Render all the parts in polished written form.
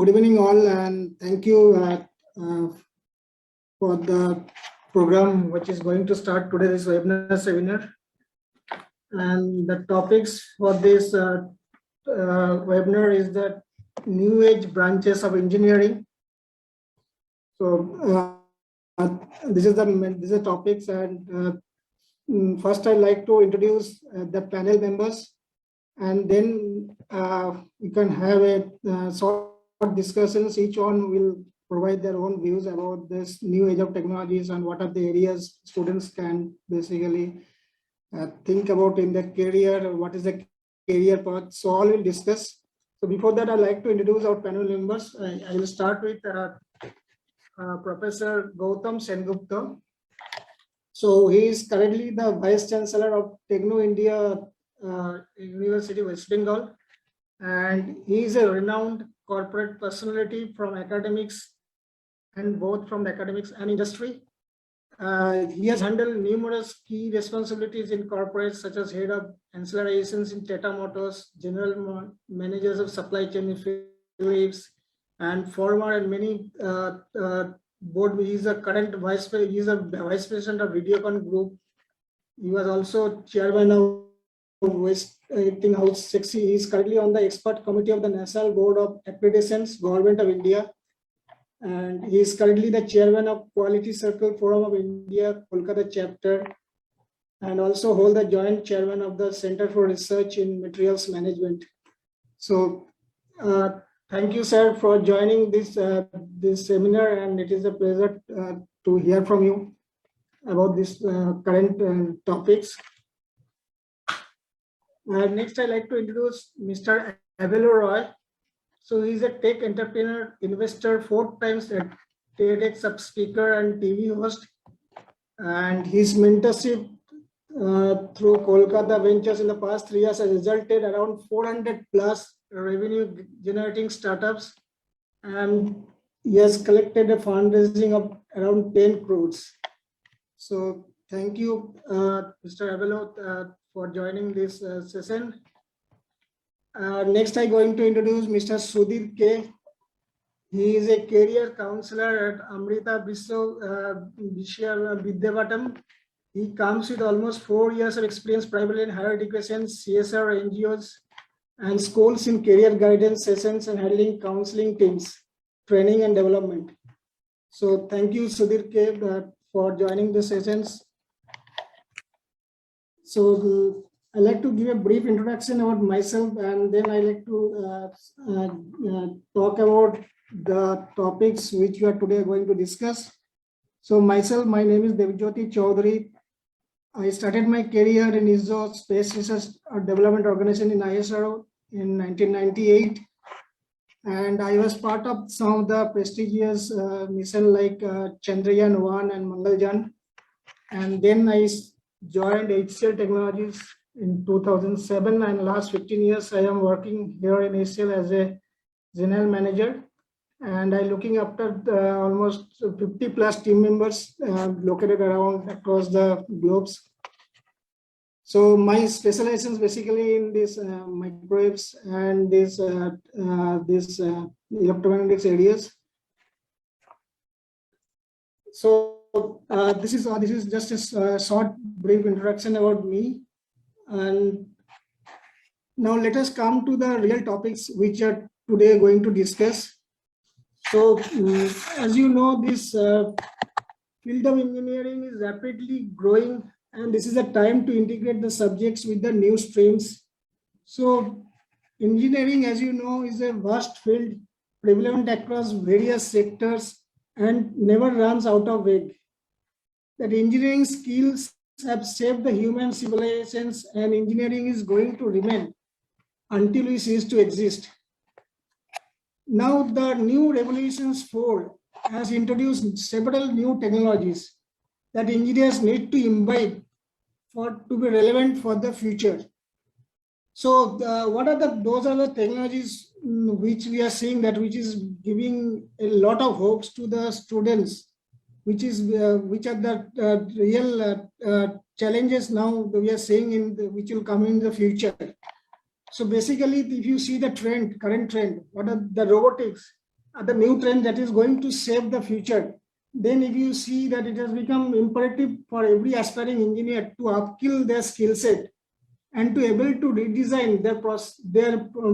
Good evening all, and thank you for the program which is going to start today, this webinar seminar. And the topics for this webinar is the new age branches of engineering. So this is the topics, and first I'd like to introduce the panel members, and then we can have a short discussions. Each one will provide their own views about this new age of technologies and what are the areas students can basically think about in their career, what is the career path. So all will discuss. So before that, I'd like to introduce our panel members. I will start with Professor Goutam Sengupta. So he is currently the vice-chancellor of Techno India University, West Bengal, and he is a renowned corporate personality from academics, and both from the academics and industry. He has handled numerous key responsibilities in corporates, such as head of ancillaries in Tata Motors, general managers of supply chain Philips, and former and many board. He is a current vice president of Videocon Group. He was also chairman of Westinghouse 60. He is currently on the expert committee of the National Board of Accreditations, Government of India, and he is currently the chairman of Quality Circle Forum of India, Kolkata Chapter, and also hold the joint chairman of the Center for Research in Materials Management. So thank you, sir, for joining this this seminar, and it is a pleasure to hear from you about this current topics. Next, I'd like to introduce Mr. Avelo Roy. So he's a tech entrepreneur, investor, 4 times at TEDx speaker and TV host. And his mentorship through Kolkata Ventures in the past 3 years has resulted around 400 plus revenue generating startups. And he has collected a fundraising of around 10 crores. So thank you, Mr. Avelo, for joining this session. Next, I'm going to introduce Mr. Sudhir K. He is a career counselor at Amrita Vishwa Vidyapeetham. He comes with almost 4 years of experience, primarily in higher education, CSR, NGOs, and schools in career guidance sessions and handling counseling teams, training and development. So thank you, Sudhir K, for joining the sessions. So I'd like to give a brief introduction about myself, and then I'd like to talk about the topics which we are today going to discuss. So myself, my name is Debojyoti Choudhury. I started my career in ISRO Space Research Development Organization in ISRO in 1998. And I was part of some of the prestigious missions like Chandrayaan-1 and Mangalyaan. And then I joined HCL Technologies in 2007, and last 15 years I am working here in HCL as a general manager, and I'm looking after almost 50 plus team members located around across the globes. So my specializations basically in this microwaves and this electromagnetics areas. So this is just a short brief introduction about me, and now let us come to the real topics which are today going to discuss. So as you know, this field of engineering is rapidly growing, and this is a time to integrate the subjects with the new streams. So engineering, as you know, is a vast field prevalent across various sectors and never runs out of wig. That engineering skills have shaped the human civilizations, and engineering is going to remain until we cease to exist. Now the new Revolutions 4 has introduced several new technologies that engineers need to imbibe to be relevant for the future. So those are the technologies which we are seeing, that which is giving a lot of hopes to the students, which are the real challenges now that we are seeing which will come in the future. So basically, if you see the current trend, what are the robotics? the new trend that is going to shape the future, then if you see that it has become imperative for every aspiring engineer to upskill their skill set and to able to redesign their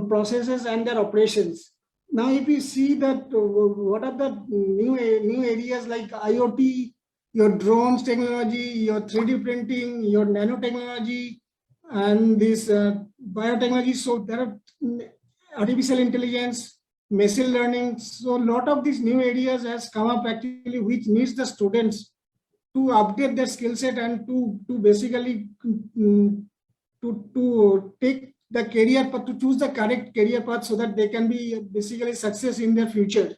processes and their operations. Now, if you see that what are the new areas like IoT, your drones technology, your 3D printing, your nanotechnology, and this biotechnology. So there are artificial intelligence, machine learning. So a lot of these new areas has come up actually, which needs the students to update their skill set and to basically to take the career path, to choose the correct career path so that they can be basically success in their future.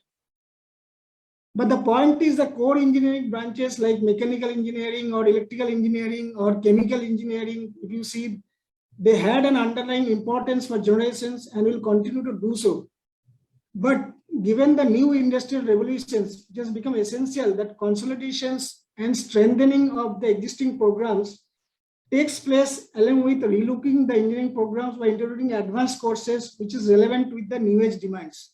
But the point is the core engineering branches like mechanical engineering or electrical engineering or chemical engineering, if you see, they had an underlying importance for generations and will continue to do so. But given the new industrial revolutions, it has become essential that consolidations and strengthening of the existing programs takes place along with relooking the engineering programs by introducing advanced courses which is relevant with the new age demands.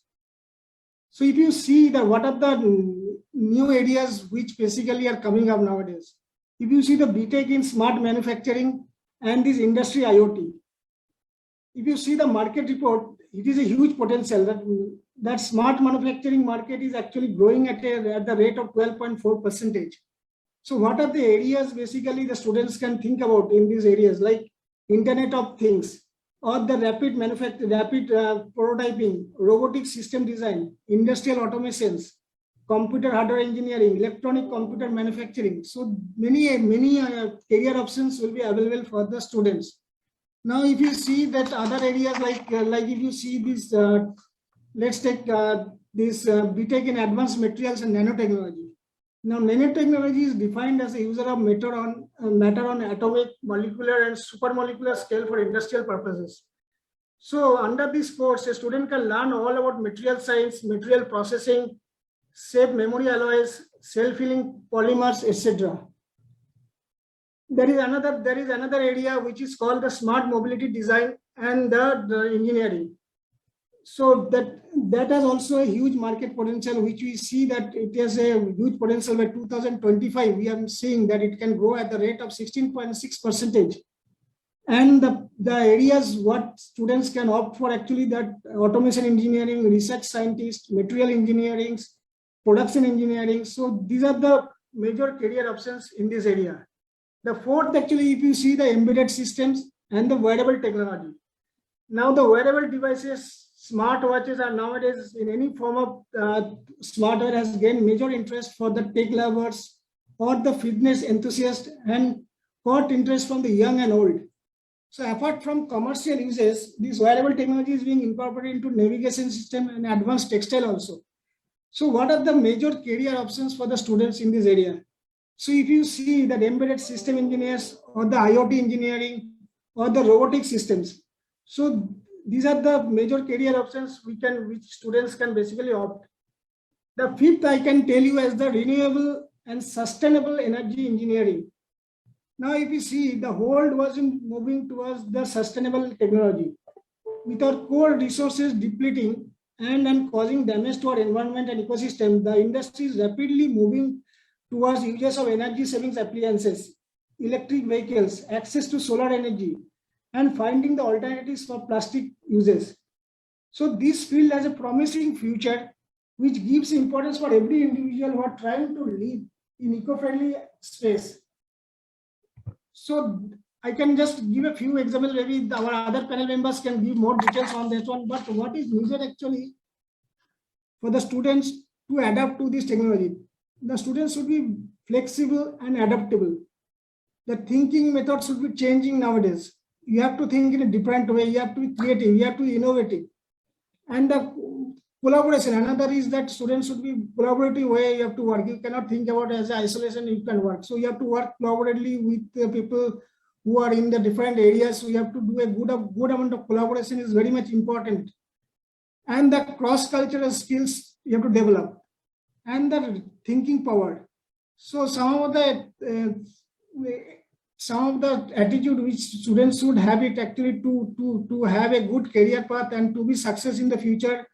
So if you see that what are the new areas which basically are coming up nowadays, if you see the BTech in smart manufacturing and this industry IoT, if you see the market report, it is a huge potential that smart manufacturing market is actually growing at the rate of 12.4%. So what are the areas basically the students can think about in these areas like Internet of Things, or the rapid prototyping, robotic system design, industrial automations, computer hardware engineering, electronic computer manufacturing. So many career options will be available for the students. Now, if you see that other areas like if you see this, let's take this BTech in advanced materials and nanotechnology. Now, nanotechnology is defined as a user of matter on atomic, molecular, and supermolecular scale for industrial purposes. So, under this course, a student can learn all about material science, material processing, shape memory alloys, self-healing polymers, etc. There is another area which is called the smart mobility design and the engineering. So that has also a huge market potential, which we see that it has a huge potential. By 2025, we are seeing that it can grow at the rate of 16.6%. And the areas what students can opt for actually that automation engineering, research scientist, material engineering, production engineering. So these are the major career options in this area. The fourth, actually, if you see the embedded systems and the wearable technology. Now the wearable devices, smartwatches are nowadays in any form of smartwatch has gained major interest for the tech lovers or the fitness enthusiasts and caught interest from the young and old. So apart from commercial uses, this wearable technology is being incorporated into navigation system and advanced textile also. So what are the major career options for the students in this area? So if you see that embedded system engineers or the IoT engineering or the robotic systems, so these are the major career options which students can basically opt. The fifth I can tell you as the renewable and sustainable energy engineering. Now, if you see, the world was moving towards the sustainable technology. With our core resources depleting and causing damage to our environment and ecosystem, the industry is rapidly moving towards uses of energy savings appliances, electric vehicles, access to solar energy, and finding the alternatives for plastic uses. So this field has a promising future, which gives importance for every individual who are trying to live in eco-friendly space. So I can just give a few examples. Maybe our other panel members can give more details on this one. But what is needed actually for the students to adapt to this technology? The students should be flexible and adaptable. The thinking method should be changing nowadays. You have to think in a different way. You have to be creative. You have to be innovative. And the collaboration. Another is that students should be collaborative way. You have to work. You cannot think about as isolation. You can work. So you have to work collaboratively with the people who are in the different areas. So you have to do a good amount of collaboration is very much important. And the cross-cultural skills you have to develop. And the thinking power. So some of the attitude which students should have it actually to have a good career path and to be success in the future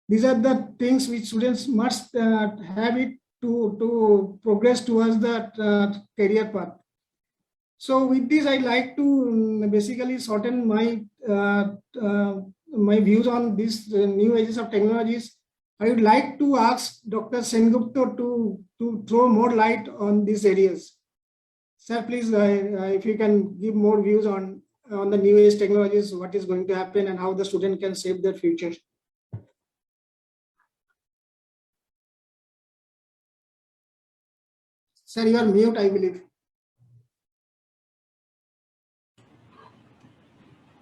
These are the things which students must have it to progress towards that career path. So with this, I like to basically shorten my my views on these new ages of technologies. I would like to ask Dr. Sengupta to throw more light on these areas. Sir, please, if you can give more views on the new age technologies, what is going to happen and how the student can shape their future. Sir, you are mute, I believe.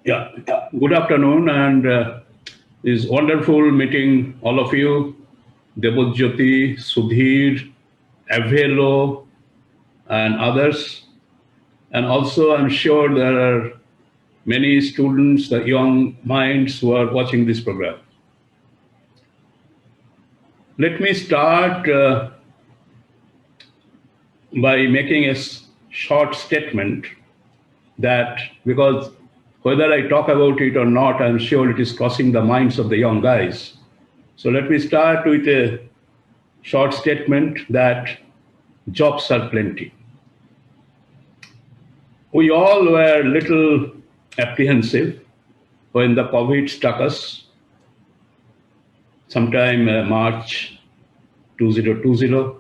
Yeah, good afternoon, and it's wonderful meeting all of you, Debojyoti, Sudhir, Avelo, and others. And also, I'm sure there are many students, the young minds who are watching this program. Let me start by making a short statement that, because whether I talk about it or not, I'm sure it is crossing the minds of the young guys. So let me start with a short statement that jobs are plenty. We all were a little apprehensive when the COVID struck us sometime March 2020.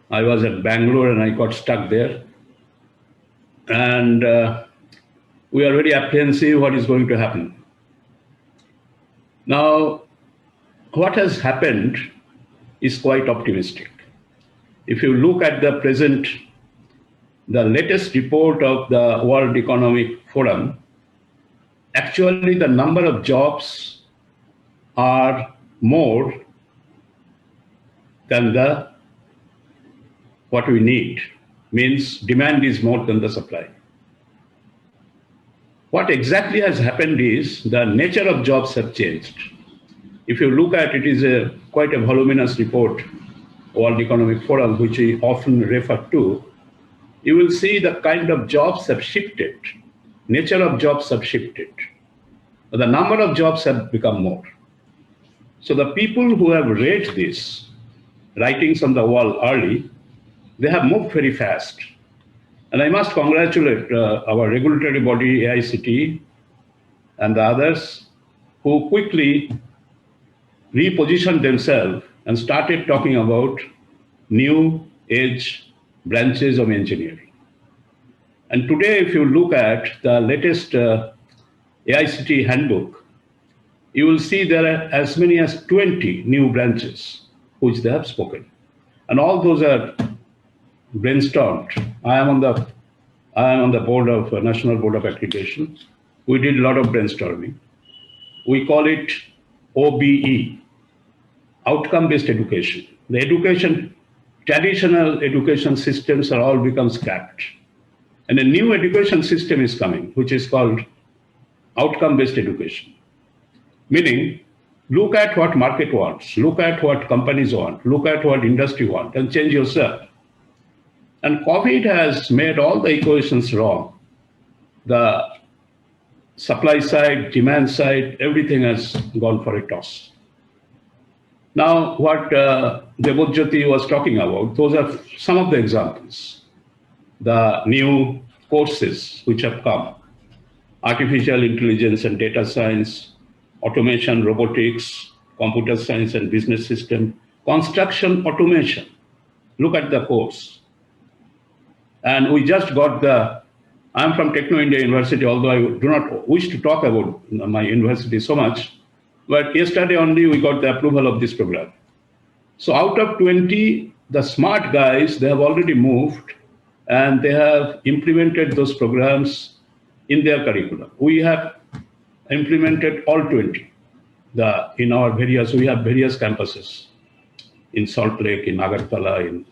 I was at Bangalore and I got stuck there. And we are very apprehensive what is going to happen. Now, what has happened is quite optimistic. If you look at the present, the latest report of the World Economic Forum, actually the number of jobs are more than what we need, means demand is more than the supply. What exactly has happened is the nature of jobs have changed. If you look at it, is quite a voluminous report, World Economic Forum, which we often refer to. You will see the kind of jobs have shifted, nature of jobs have shifted. The number of jobs have become more. So the people who have read this, writings on the wall early, they have moved very fast. And I must congratulate our regulatory body, AICT, and the others who quickly repositioned themselves and started talking about new age branches of engineering. And today, if you look at the latest AICT handbook, you will see there are as many as 20 new branches which they have spoken. And all those are brainstormed. I am on the board of National Board of Accreditation. We did a lot of brainstorming. We call it OBE, outcome-based education. The traditional education systems are all become scrapped. And a new education system is coming, which is called outcome-based education. Meaning, look at what market wants, look at what companies want, look at what industry wants, and change yourself. And COVID has made all the equations wrong. The supply side, demand side, everything has gone for a toss. Now, what Debojyoti was talking about, those are some of the examples. The new courses which have come, artificial intelligence and data science, automation, robotics, computer science and business system, construction automation. Look at the course. And we just got I'm from Techno India University, although I do not wish to talk about my university so much, but yesterday only we got the approval of this program. So out of 20, the smart guys, they have already moved and they have implemented those programs in their curriculum. We have implemented all 20. We have various campuses in Salt Lake, in Agartala, in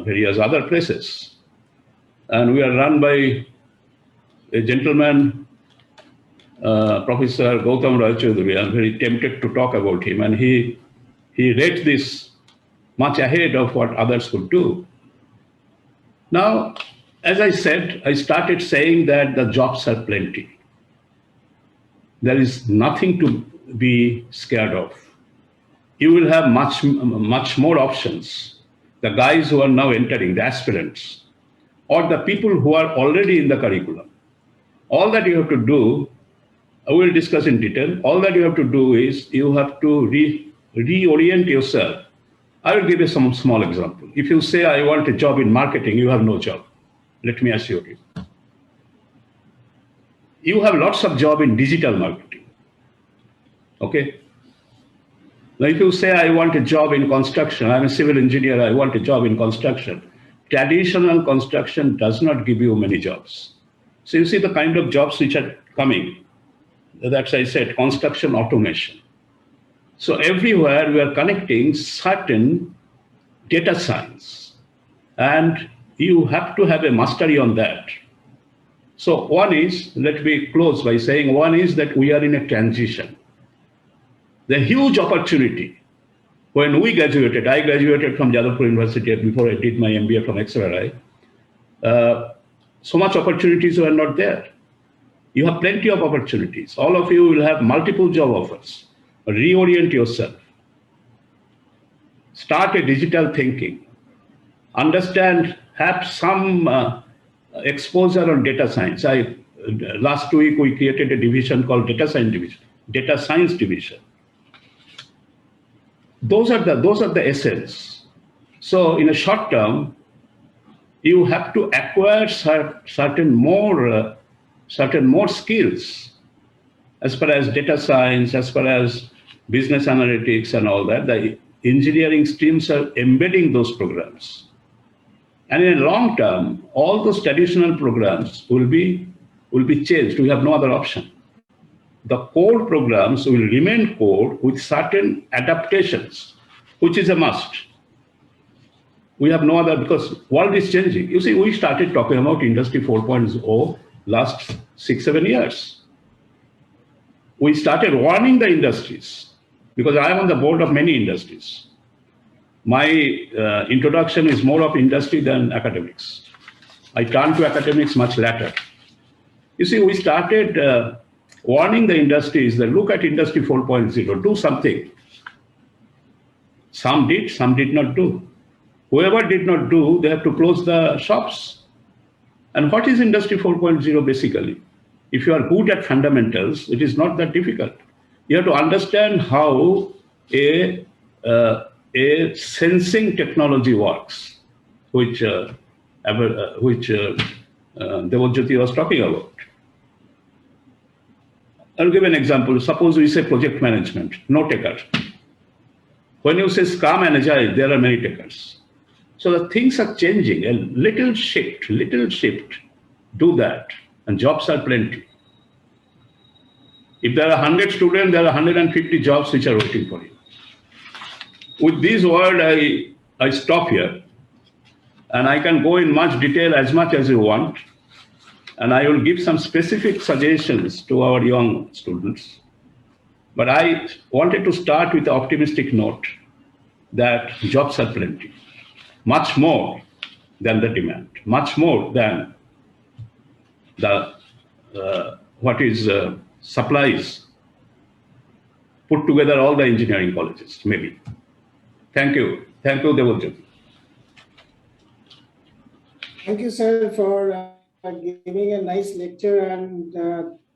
various other places. And we are run by a gentleman, Professor Goutam Choudhury. I'm very tempted to talk about him. And he rates this much ahead of what others could do. Now, as I said, I started saying that the jobs are plenty. There is nothing to be scared of. You will have much more options. The guys who are now entering, the aspirants, or the people who are already in the curriculum. All that you have to do, I will discuss in detail. All that you have to do is you have to reorient yourself. I will give you some small example. If you say, I want a job in marketing, you have no job. Let me assure you. You have lots of job in digital marketing. Okay? Now, if you say, I want a job in construction, I'm a civil engineer, I want a job in construction, traditional construction does not give you many jobs. So you see the kind of jobs which are coming. That's, I said, construction automation. So everywhere we are connecting certain data science, and you have to have a mastery on that. So one is, let me close by saying, one is that we are in a transition. The huge opportunity. When we graduated, I graduated from Jadavpur University before I did my MBA from XRI. So much opportunities were not there. You have plenty of opportunities. All of you will have multiple job offers. Reorient yourself. Start a digital thinking. Understand, have some exposure on data science. Last week we created a division called Data Science Division. Those are the essence. So in a short term, you have to acquire certain more skills as far as data science, as far as business analytics and all that. The engineering streams are embedding those programs. And in a long term, all those traditional programs will be changed. We have no other option. The core programs will remain core with certain adaptations, which is a must. We have no other, because world is changing. You see, we started talking about Industry 4.0 last 6-7 years. We started warning the industries, because I am on the board of many industries. My introduction is more of industry than academics. I turned to academics much later. You see, we started warning the industries that look at Industry 4.0, do something. Some did not do. Whoever did not do, they have to close the shops. And what is Industry 4.0 basically? If you are good at fundamentals, it is not that difficult. You have to understand how a sensing technology works, which Debojyoti was talking about. I'll give an example. Suppose we say project management, no taker. When you say Scrum and Agile, there are many takers. So the things are changing. A little shift, do that, and jobs are plenty. If there are 100 students, there are 150 jobs which are waiting for you. With these words, I stop here, and I can go in much detail as much as you want, and I will give some specific suggestions to our young students. But I wanted to start with the optimistic note that jobs are plenty, much more than the demand, much more than the supplies. Put together all the engineering colleges, maybe. Thank you, Debojyoti. Thank you, sir, for giving a nice lecture, and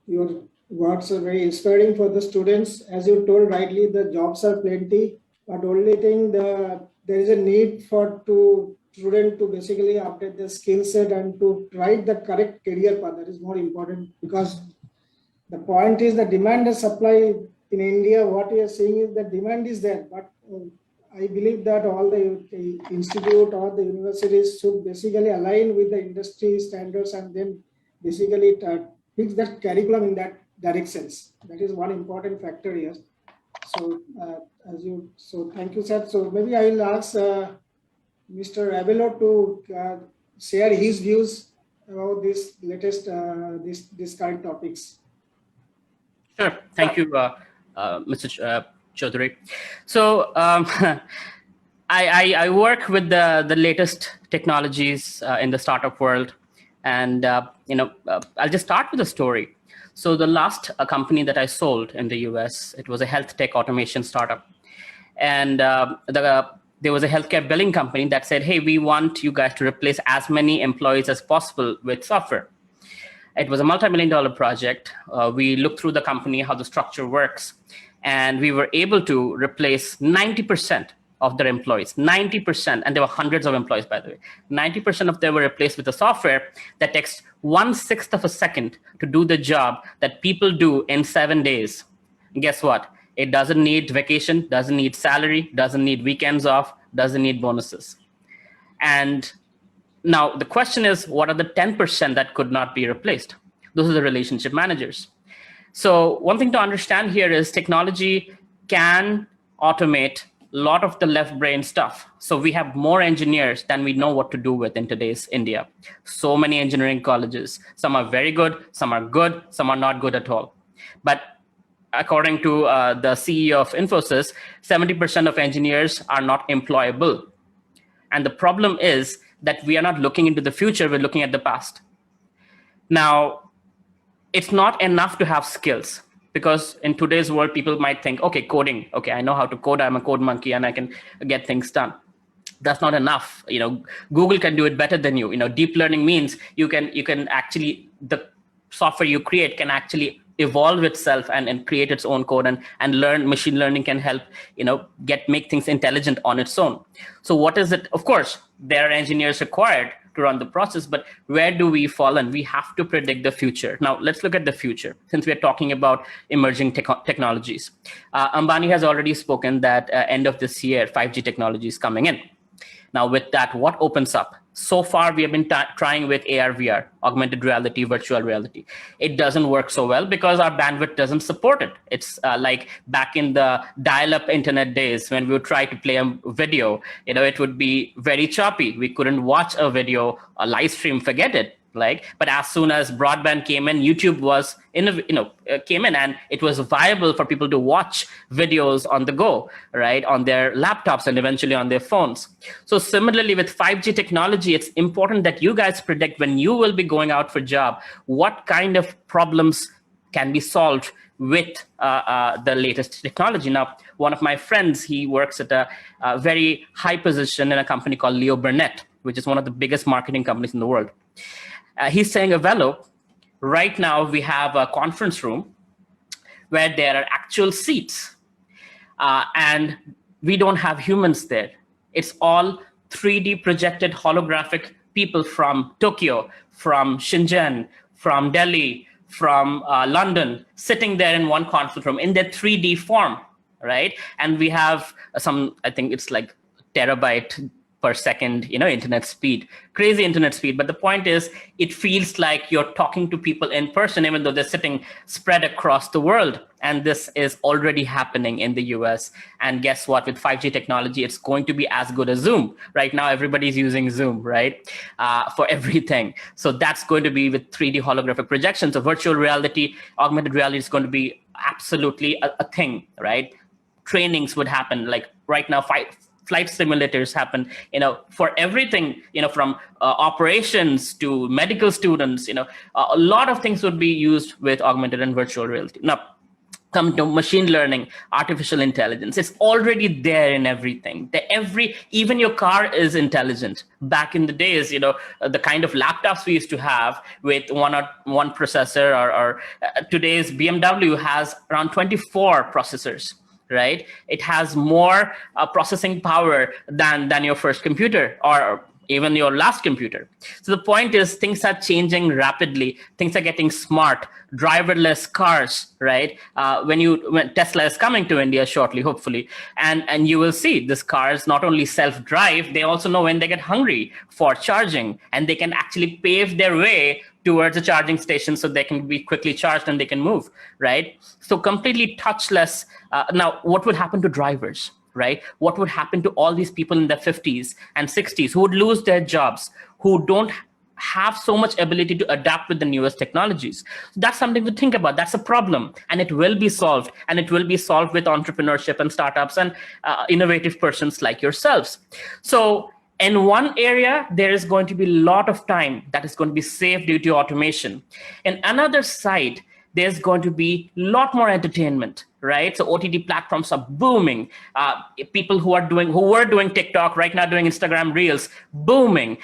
your words are very inspiring for the students. As you told rightly, the jobs are plenty, but only thing, there is a need for student to basically update the skill set and to write the correct career path. That is more important, because the point is the demand and supply in India. What we are seeing is the demand is there, but I believe that all the institute or the universities should basically align with the industry standards and then basically fix that curriculum in that directions. That is one important factor here. So, thank you, sir. So maybe I will ask Mr. Avelo to share his views about this latest, this current topics. Sure. Thank you, Mr. Choudhury. So I work with the latest technologies in the startup world, and I'll just start with a story. So the last company that I sold in the US, it was a health tech automation startup. And there was a healthcare billing company that said, hey, we want you guys to replace as many employees as possible with software. It was a multi-million-dollar project. We looked through the company, how the structure works, and we were able to replace 90% of their employees, 90%, and there were hundreds of employees, by the way. 90% of them were replaced with a software that takes 1/6 of a second to do the job that people do in 7 days. And guess what? It doesn't need vacation, doesn't need salary, doesn't need weekends off, doesn't need bonuses. And now the question is, what are the 10% that could not be replaced? Those are the relationship managers. So one thing to understand here is technology can automate a lot of the left brain stuff. So we have more engineers than we know what to do with in today's India. So many engineering colleges. Some are very good, some are not good at all. But according to the CEO of Infosys, 70% of engineers are not employable. And the problem is that we are not looking into the future, we're looking at the past. Now, it's not enough to have skills, because in today's world, people might think, okay, coding, okay, I know how to code, I'm a code monkey and I can get things done. That's not enough. Google can do it better than you. Deep learning means you can actually, the software you create can actually evolve itself and create its own code, and learn. Machine learning can help make things intelligent on its own. So what is it? Of course, there are engineers required to run the process, but where do we fall in? We have to predict the future. Now let's look at the future, since we're talking about emerging technologies. Ambani has already spoken that end of this year 5G technology is coming in. Now with that, what opens up? So far, we have been trying with AR, VR, augmented reality, virtual reality. It doesn't work so well because our bandwidth doesn't support it. It's like back in the dial-up internet days when we would try to play a video, it would be very choppy. We couldn't watch a video, a live stream, forget it. But as soon as broadband came in, YouTube was came in, and it was viable for people to watch videos on the go, right, on their laptops and eventually on their phones. So similarly with 5G technology, it's important that you guys predict when you will be going out for job, what kind of problems can be solved with the latest technology. Now, one of my friends, he works at a very high position in a company called Leo Burnett, which is one of the biggest marketing companies in the world. He's saying, Avelo, right now we have a conference room where there are actual seats, and we don't have humans there. It's all 3D projected holographic people from Tokyo, from Shenzhen, from Delhi, from London, sitting there in one conference room in their 3D form, right? And we have some, I think it's like terabyte per second, internet speed, crazy internet speed. But the point is, it feels like you're talking to people in person, even though they're sitting spread across the world. And this is already happening in the US. And guess what? With 5G technology, it's going to be as good as Zoom. Right now, everybody's using Zoom, right, for everything. So that's going to be with 3D holographic projections. So virtual reality, augmented reality is going to be absolutely a thing, right? Trainings would happen. Like right now, flight simulators happen, for everything, from operations to medical students, a lot of things would be used with augmented and virtual reality. Now, come to machine learning, artificial intelligence. It's already there in everything. Even your car is intelligent. Back in the days, the kind of laptops we used to have with one processor, or today's BMW has around 24 processors. Right? It has more processing power than your first computer, or even your last computer. So the point is, things are changing rapidly. Things are getting smart. Driverless cars, right? When Tesla is coming to India shortly, hopefully, and you will see this cars not only self-drive, they also know when they get hungry for charging, and they can actually pave their way towards a charging station so they can be quickly charged and they can move, right? So completely touchless. Now, what would happen to drivers, right? What would happen to all these people in their 50s and 60s who would lose their jobs, who don't have so much ability to adapt with the newest technologies? That's something to think about. That's a problem, and it will be solved, and it will be solved with entrepreneurship and startups and innovative persons like yourselves. So in one area, there is going to be a lot of time that is going to be saved due to automation. In another side, there's going to be a lot more entertainment, right? So OTT platforms are booming. People who were doing TikTok right now doing Instagram Reels, booming.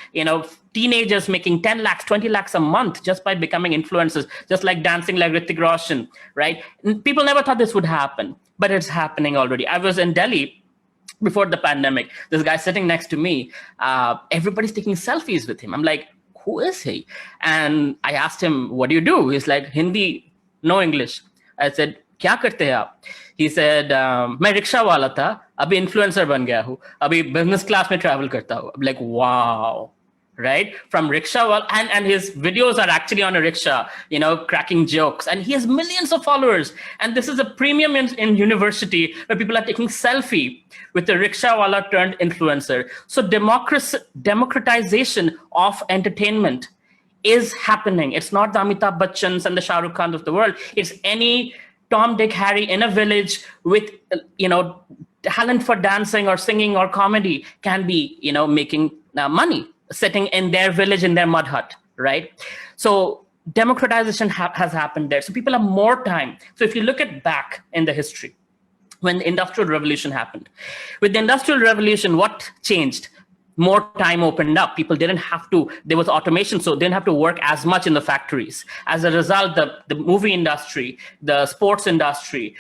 Teenagers making 10 lakhs, 20 lakhs a month just by becoming influencers, just like dancing like Hrithik Roshan, right? And people never thought this would happen, but it's happening already. I was in Delhi before the pandemic. This guy sitting next to me, everybody's taking selfies with him. I'm like, who is he? And I asked him, what do you do? He's like, Hindi, no English. I said, क्या करते हैं आप? He said, मैं rickshaw वाला था, अभी influencer बन गया हूँ, अभी बिजनेस क्लास में ट्रैवल करता हूँ. I'm like, wow. Right? From rickshaw, and his videos are actually on a rickshaw, cracking jokes, and he has millions of followers. And this is a premium in university where people are taking selfie with the rickshaw wala turned influencer. So democratization of entertainment is happening. It's not the Amitabh Bachchans and the Shah Rukh Khan of the world. It's any Tom, Dick, Harry in a village with, talent for dancing or singing or comedy can be, making money, sitting in their village in their mud hut, right? So democratization has happened there. So people have more time. So if you look at back in the history, when the Industrial Revolution happened, with the Industrial Revolution, what changed? More time opened up. People didn't have to, there was automation, so they didn't have to work as much in the factories. As a result, the movie industry, the sports industry,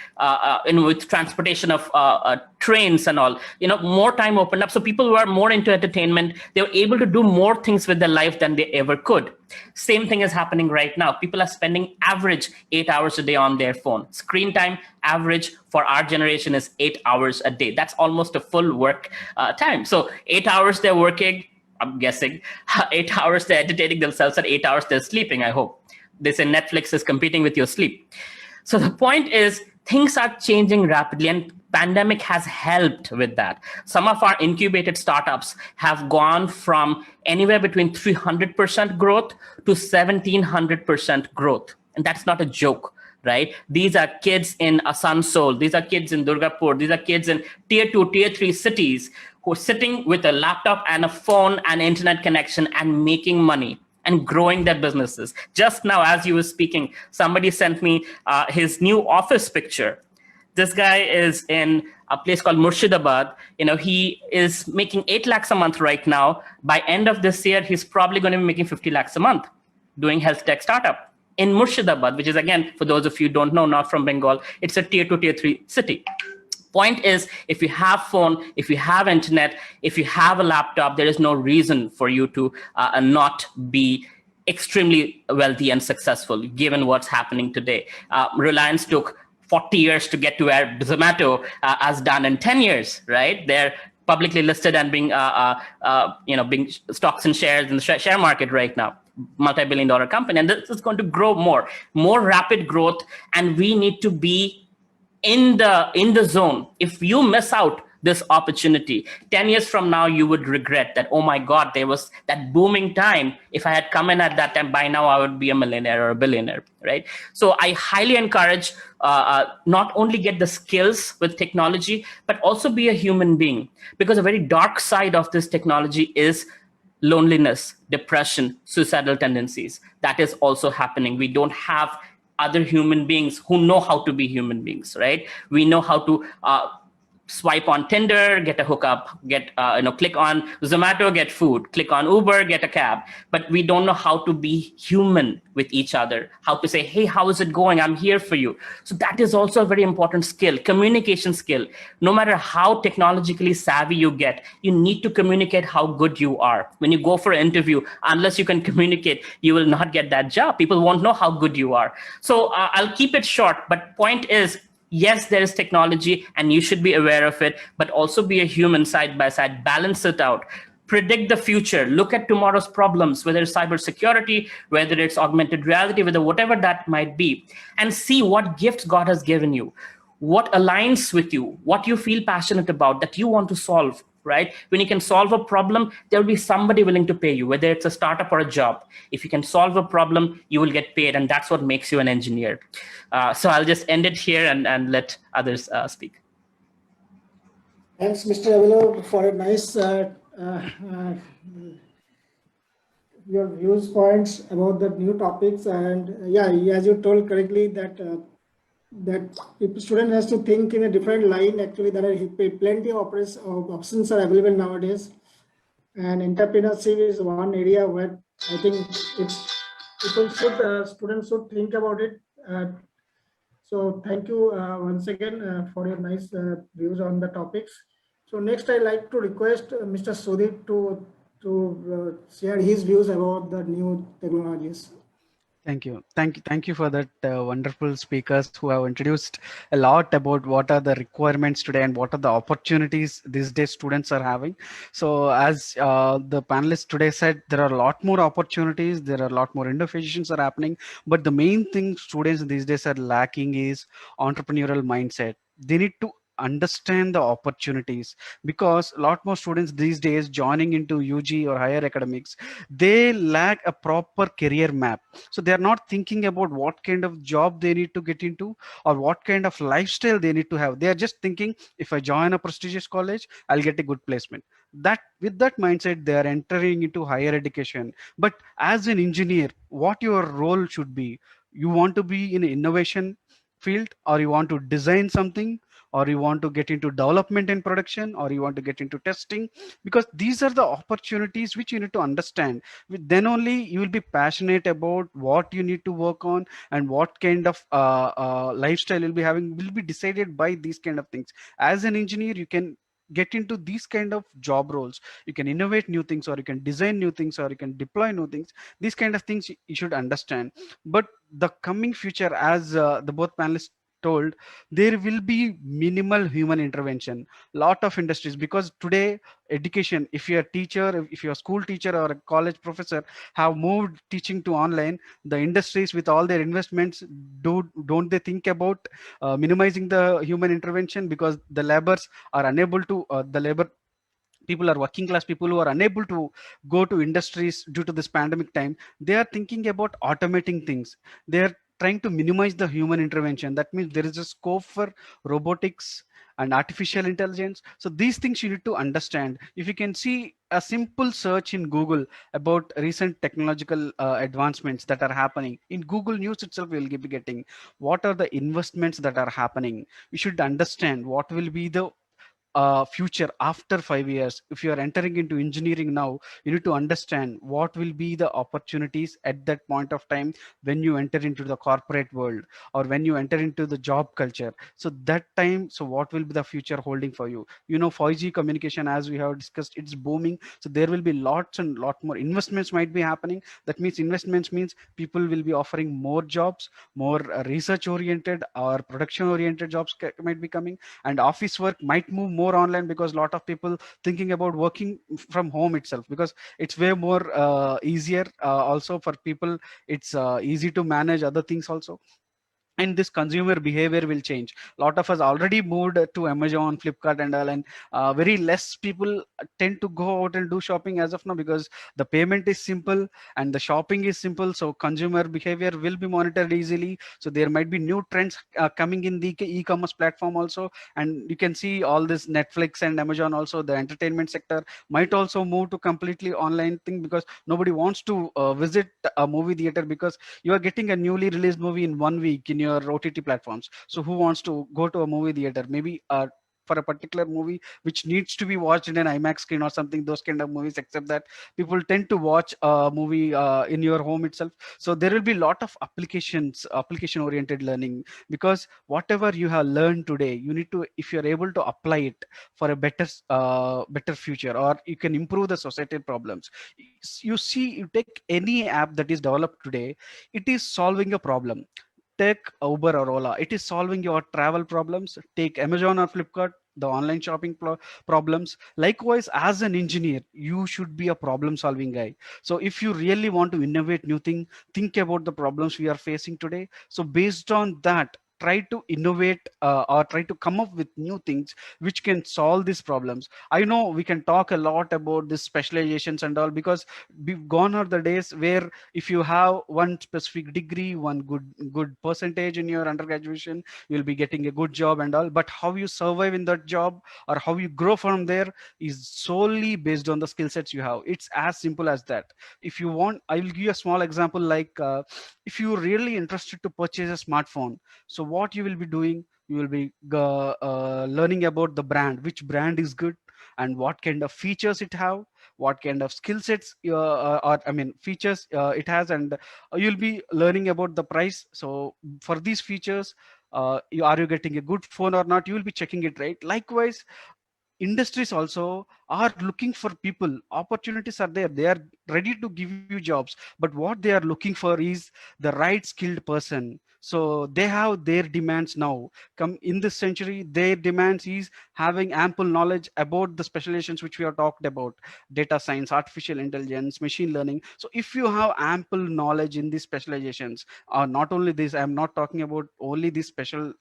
with transportation of trains and all, more time opened up. So people were more into entertainment. They were able to do more things with their life than they ever could. Same thing is happening right now. People are spending average 8 hours a day on their phone. Screen time average for our generation is 8 hours a day. That's almost a full work time. So 8 hours they're working, I'm guessing. 8 hours they're entertaining themselves, and 8 hours they're sleeping, I hope. They say Netflix is competing with your sleep. So the point is, things are changing rapidly, and pandemic has helped with that. Some of our incubated startups have gone from anywhere between 300% growth to 1700% growth. And that's not a joke, right? These are kids in Asansol. These are kids in Durgapur. These are kids in tier 2, tier 3 cities who are sitting with a laptop and a phone and internet connection and making money and growing their businesses. Just now, as you were speaking, somebody sent me his new office picture. This guy is in a place called Murshidabad. He is making 8 lakhs a month right now. By end of this year, he's probably going to be making 50 lakhs a month doing health tech startup in Murshidabad, which is, again, for those of you who don't know, not from Bengal, it's a tier 2, tier 3 city. Point is, if you have phone, if you have internet, if you have a laptop, there is no reason for you to not be extremely wealthy and successful, given what's happening today. Reliance took 40 years to get to where Zomato has done in 10 years, right? They're publicly listed and being being stocks and shares in the share market right now, multi-billion-dollar company. And this is going to grow more rapid growth. And we need to be in the zone. If you miss out this opportunity, 10 years from now, you would regret that, oh my God, there was that booming time. If I had come in at that time, by now I would be a millionaire or a billionaire, right? So I highly encourage not only get the skills with technology, but also be a human being, because a very dark side of this technology is loneliness, depression, suicidal tendencies. That is also happening. We don't have other human beings who know how to be human beings, right? We know how to swipe on Tinder, get a hookup, click on Zomato, get food, click on Uber, get a cab. But we don't know how to be human with each other, how to say, hey, how is it going? I'm here for you. So that is also a very important skill, communication skill. No matter how technologically savvy you get, you need to communicate how good you are. When you go for an interview, unless you can communicate, you will not get that job. People won't know how good you are. So I'll keep it short, but point is, yes, there is technology and you should be aware of it, but also be a human side by side, balance it out, predict the future, look at tomorrow's problems, whether it's cybersecurity, whether it's augmented reality, whether whatever that might be, and see what gifts God has given you, what aligns with you, what you feel passionate about that you want to solve, right? When you can solve a problem, there will be somebody willing to pay you, whether it's a startup or a job. If you can solve a problem, you will get paid, and that's what makes you an engineer. So I'll just end it here and let others speak. Thanks, Mr. Avelo, for a your views points about the new topics. And yeah, as you told correctly that that if student has to think in a different line. Actually, there are plenty of options are available nowadays, and entrepreneurship is one area where I think it's people should students should think about it. So thank you once again for your nice views on the topics. So next, I like to request Mr. Sudhir to share his views about the new technologies. Thank you for that wonderful speakers who have introduced a lot about what are the requirements today and what are the opportunities these days students are having. So as the panelists today said, there are a lot more opportunities, there are a lot more innovations are happening, but the main thing students these days are lacking is entrepreneurial mindset. They need to understand the opportunities, because a lot more students these days joining into UG or higher academics, they lack a proper career map. So they are not thinking about what kind of job they need to get into or what kind of lifestyle they need to have. They are just thinking, if I join a prestigious college, I'll get a good placement. That with that mindset, they are entering into higher education. But as an engineer, what your role should be? You want to be in innovation field, or you want to design something, or you want to get into development and production, or you want to get into testing, because these are the opportunities which you need to understand. Then only you will be passionate about what you need to work on, and what kind of lifestyle you'll be having will be decided by these kind of things. As an engineer, you can get into these kind of job roles. You can innovate new things, or you can design new things, or you can deploy new things. These kind of things you should understand. But the coming future, as the both panelists told, there will be minimal human intervention. Lot of industries, because today education, if you're a teacher, if you're a school teacher or a college professor, have moved teaching to online. The industries with all their investments, don't they think about minimizing the human intervention, because the laborers are unable to the labor people are working class people who are unable to go to industries due to this pandemic time. They are thinking about automating things. They are trying to minimize the human intervention. That means there is a scope for robotics and artificial intelligence. So these things you need to understand. If you can see a simple search in Google about recent technological advancements that are happening in Google News itself, you will be getting what are the investments that are happening. You should understand what will be the future after 5 years. If you are entering into engineering now, you need to understand what will be the opportunities at that point of time when you enter into the corporate world, or when you enter into the job culture. So that time, so what will be the future holding for you? 5G communication, as we have discussed, it's booming. So there will be lots and lot more investments might be happening. That means investments means people will be offering more jobs, more research oriented or production oriented jobs might be coming. And office work might move more online, because a lot of people thinking about working from home itself, because it's way more easier. Also for people, it's easy to manage other things also. And this consumer behavior will change. A lot of us already moved to Amazon, Flipkart and all, and very less people tend to go out and do shopping as of now, because the payment is simple and the shopping is simple. So consumer behavior will be monitored easily. So there might be new trends coming in the e-commerce platform also. And you can see all this Netflix and Amazon also, the entertainment sector might also move to completely online thing, because nobody wants to visit a movie theater, because you are getting a newly released movie in 1 week in your OTT platforms. So who wants to go to a movie theater? Maybe for a particular movie which needs to be watched in an IMAX screen or something, those kind of movies, except that people tend to watch a movie in your home itself. So there will be a lot of application oriented learning, because whatever you have learned today, you need to, if you're able to apply it for a better future, or you can improve the societal problems. You see, you take any app that is developed today, it is solving a problem. Take Uber or Ola, it is solving your travel problems. Take Amazon or Flipkart, the online shopping problems. Likewise, as an engineer, you should be a problem solving guy. So if you really want to innovate new thing, think about the problems we are facing today. So based on that, try to innovate or try to come up with new things which can solve these problems. I know we can talk a lot about this specializations and all, because we've gone are the days where if you have one specific degree, one good percentage in your undergraduation, you'll be getting a good job and all. But how you survive in that job or how you grow from there is solely based on the skill sets you have. It's as simple as that. If you want, I will give you a small example. Like if you're really interested to purchase a smartphone, so what you will be doing, you will be learning about the brand, which brand is good and what kind of features it have, what kind of skill sets or I mean features it has, and you'll be learning about the price. So for these features, are you getting a good phone or not, you will be checking it, right? Likewise, industries also are looking for people. Opportunities are there, they are ready to give you jobs, but what they are looking for is the right skilled person. So they have their demands now. Come in this century, their demands is having ample knowledge about the specializations which we have talked about: data science, artificial intelligence, machine learning. So if you have ample knowledge in these specializations, not only this, I'm not talking about only these special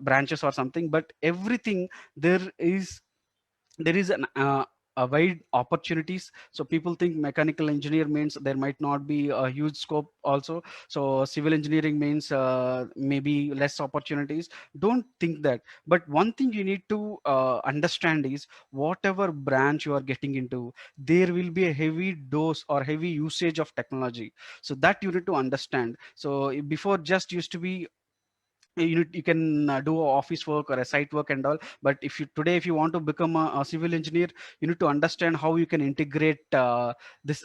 branches or something, but everything, there is an a wide opportunities. So people think mechanical engineer means there might not be a huge scope also, so civil engineering means maybe less opportunities. Don't think that. But one thing you need to understand is whatever branch you are getting into, there will be a heavy dose or heavy usage of technology. So that you need to understand. So before just used to be you can do office work or a site work and all, but if you today if you want to become a civil engineer, you need to understand how you can integrate this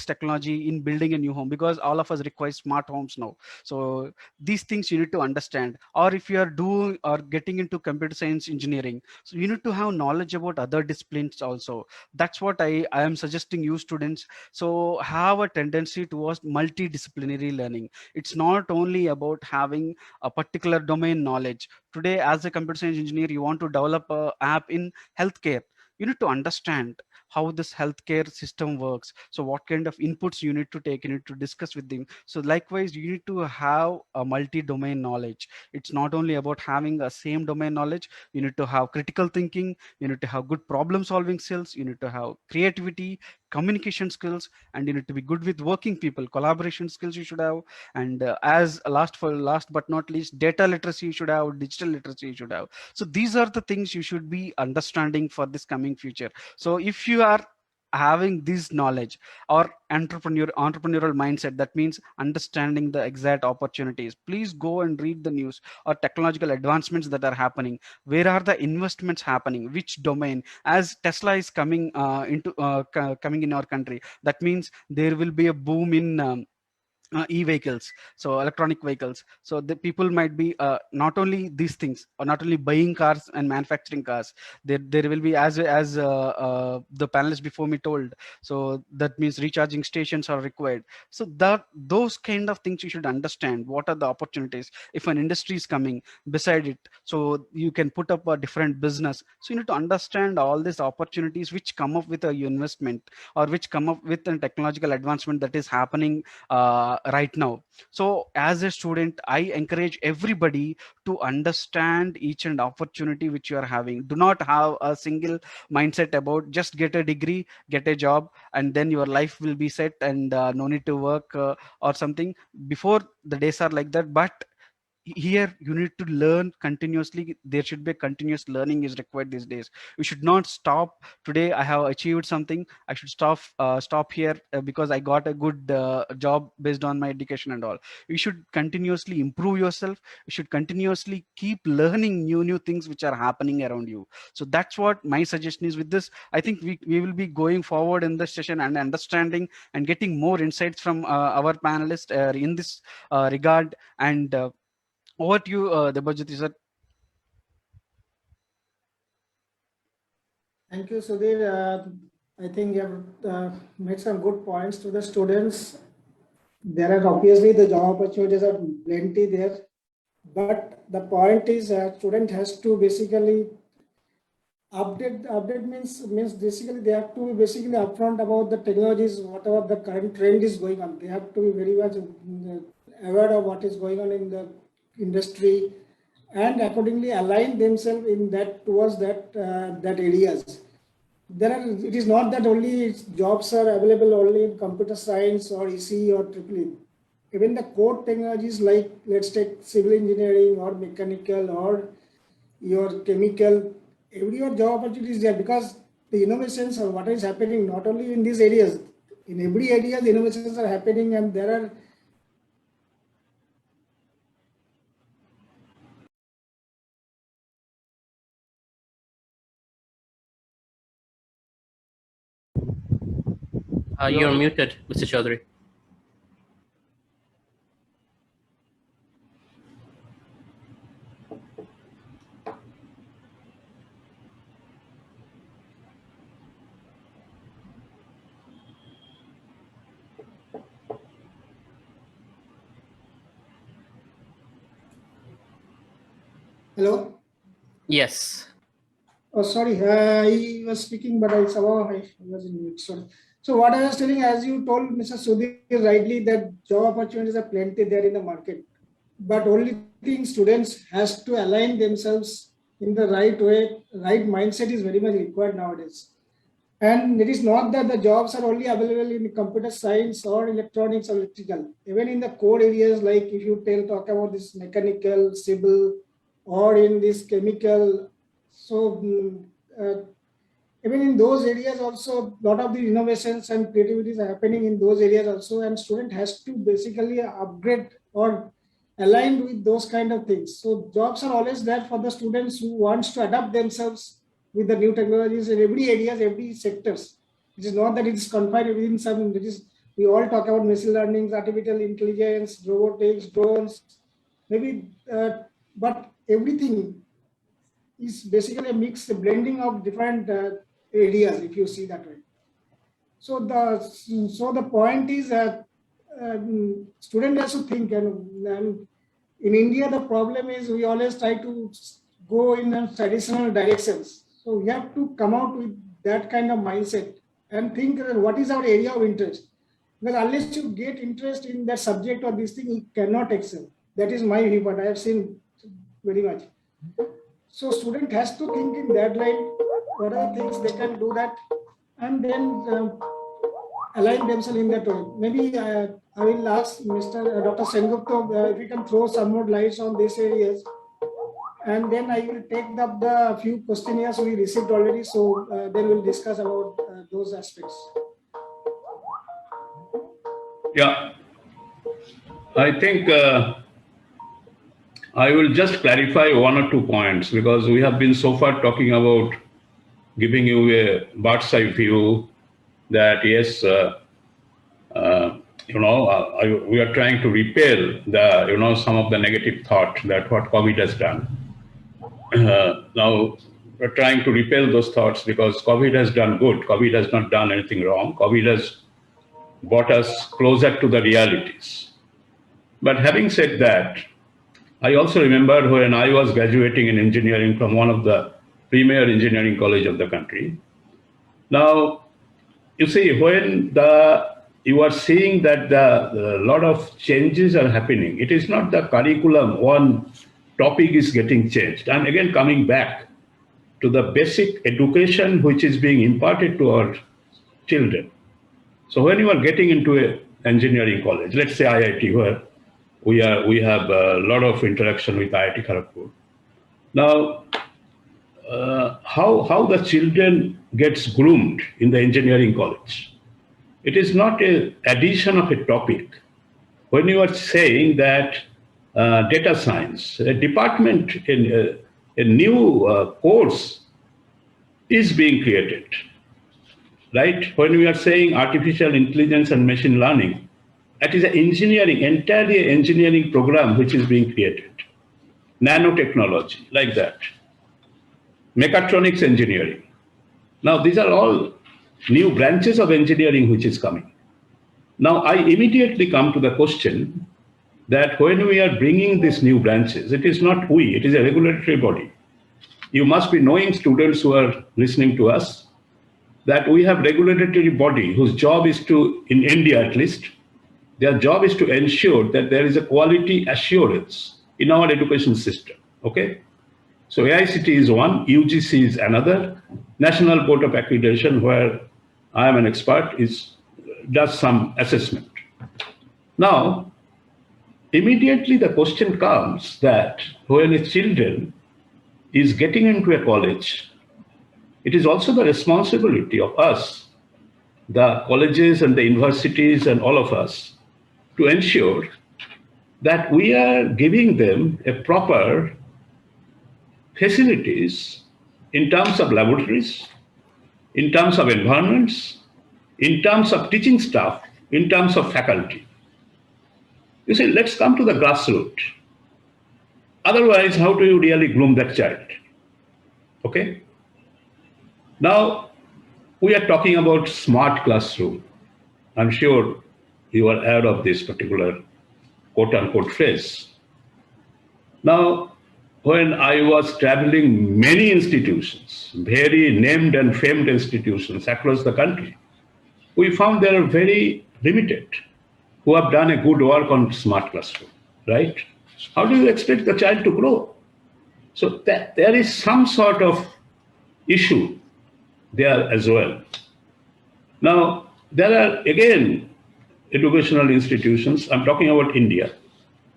technology in building a new home, because all of us require smart homes now. So these things you need to understand. Or if you are doing or getting into computer science engineering, so you need to have knowledge about other disciplines also. That's what I am suggesting you students. So have a tendency towards multidisciplinary learning. It's not only about having a particular domain knowledge. Today, as a computer science engineer, you want to develop a app in healthcare. You need to understand how this healthcare system works. So what kind of inputs you need to take, you need to discuss with them. So likewise, you need to have a multi-domain knowledge. It's not only about having a same domain knowledge. You need to have critical thinking, you need to have good problem solving skills, you need to have creativity, communication skills, and you need to be good with working people, collaboration skills you should have. And as last but not least, data literacy you should have, digital literacy you should have. So these are the things you should be understanding for this coming future. So if you are having this knowledge or entrepreneurial mindset, that means understanding the exact opportunities, please go and read the news or technological advancements that are happening. Where are the investments happening, which domain? As Tesla is coming coming in our country, that means there will be a boom in e-vehicles, so electronic vehicles. So the people might be not only these things, or not only buying cars and manufacturing cars. There will be, as the panelists before me told, so that means recharging stations are required. So that those kind of things you should understand. What are the opportunities if an industry is coming beside it, so you can put up a different business. So you need to understand all these opportunities which come up with a investment, or which come up with a technological advancement that is happening right now. So as a student, I encourage everybody to understand each and opportunity which you are having. Do not have a single mindset about just get a degree, get a job, and then your life will be set, and no need to work or something. Before, the days are like that, but here you need to learn continuously. There should be a continuous learning is required these days. You should not stop. Today I have achieved something, I should stop here because I got a good job based on my education and all. You should continuously improve yourself. You should continuously keep learning new things which are happening around you. So that's what my suggestion is. With this, I think we will be going forward in this session and understanding and getting more insights from our panelists in this regard. And over to you, Debojyoti sir. Thank you, Sudhir. I think you have made some good points to the students. There are obviously the job opportunities are plenty there, but the point is student has to basically update means basically they have to be basically upfront about the technologies, whatever the current trend is going on. They have to be very much aware of what is going on in the industry, and accordingly align themselves in that towards that areas. It is not that only jobs are available only in computer science or ECE or EEE. Even the core technologies like, let's take civil engineering or mechanical or your chemical, every job opportunity is there, because the innovations or what is happening not only in these areas, in every area the innovations are happening, and there are You're muted, Mr. Choudhury. hello. Yes. Oh, sorry, I was speaking, but I somehow I was in mute. Sorry. So what I was telling, as you told Mr. Sudhir rightly, that job opportunities are plenty there in the market, but only thing students has to align themselves in the right way. Right mindset is very much required nowadays. And it is not that the jobs are only available in computer science or electronics or electrical. Even in the core areas, like if you talk about this mechanical, civil, or in this chemical. So even in those areas also, a lot of the innovations and creativities are happening in those areas also, and student has to basically upgrade or aligned with those kind of things. So jobs are always there for the students who wants to adapt themselves with the new technologies in every areas, every sectors. It is not that it is confined within some. It is, we all talk about machine learning, artificial intelligence, robotics, drones, maybe, but everything is basically a mix, a blending of different areas, if you see that way. So the point is that student has to think, and in India the problem is we always try to go in traditional directions. So we have to come out with that kind of mindset and think that what is our area of interest. Because unless you get interest in that subject or this thing, you cannot excel. That is my view, but I have seen very much. So student has to think in that line, what are the things they can do that, and then align themselves in that way. Maybe I will ask Mr. Dr. Sengupta if he can throw some more lights on these areas, and then I will take up the few questionnaires we received already. So then we'll discuss about those aspects. Yeah, I think I will just clarify one or 2 points, because we have been so far talking about giving you a bird's eye view that yes, we are trying to repel the, some of the negative thought that what COVID has done. Now we're trying to repel those thoughts because COVID has done good. COVID has not done anything wrong. COVID has brought us closer to the realities. But having said that, I also remember when I was graduating in engineering from one of the premier engineering college of the country. Now, you see, when you are seeing that a lot of changes are happening, it is not the curriculum, one topic is getting changed. I'm again coming back to the basic education which is being imparted to our children. So when you are getting into an engineering college, let's say IIT, where we have a lot of interaction with IIT Kharagpur. Now, how the children gets groomed in the engineering college? It is not an addition of a topic. When you are saying that data science, a department in a new course is being created, right? When we are saying artificial intelligence and machine learning, that is an entirely engineering program which is being created. Nanotechnology, like that. Mechatronics engineering. Now, these are all new branches of engineering which is coming. Now, I immediately come to the question that when we are bringing these new branches, it is not we, it is a regulatory body. You must be knowing, students who are listening to us, that we have regulatory body whose job is to, in India at least, their job is to ensure that there is a quality assurance in our education system. Okay? So AICT is one, UGC is another, National Board of Accreditation, where I am an expert, does some assessment. Now, immediately the question comes that when a children is getting into a college, it is also the responsibility of us, the colleges and the universities and all of us, to ensure that we are giving them a proper facilities in terms of laboratories, in terms of environments, in terms of teaching staff, in terms of faculty. You see, let's come to the grassroots. Otherwise, how do you really groom that child? Okay? Now, we are talking about smart classroom. I'm sure you are aware of this particular quote-unquote phrase. Now, when I was traveling many institutions, very named and famed institutions across the country, we found they are very limited who have done a good work on smart classroom, right? How do you expect the child to grow? So there is some sort of issue there as well. Now, there are, again, educational institutions, I'm talking about India,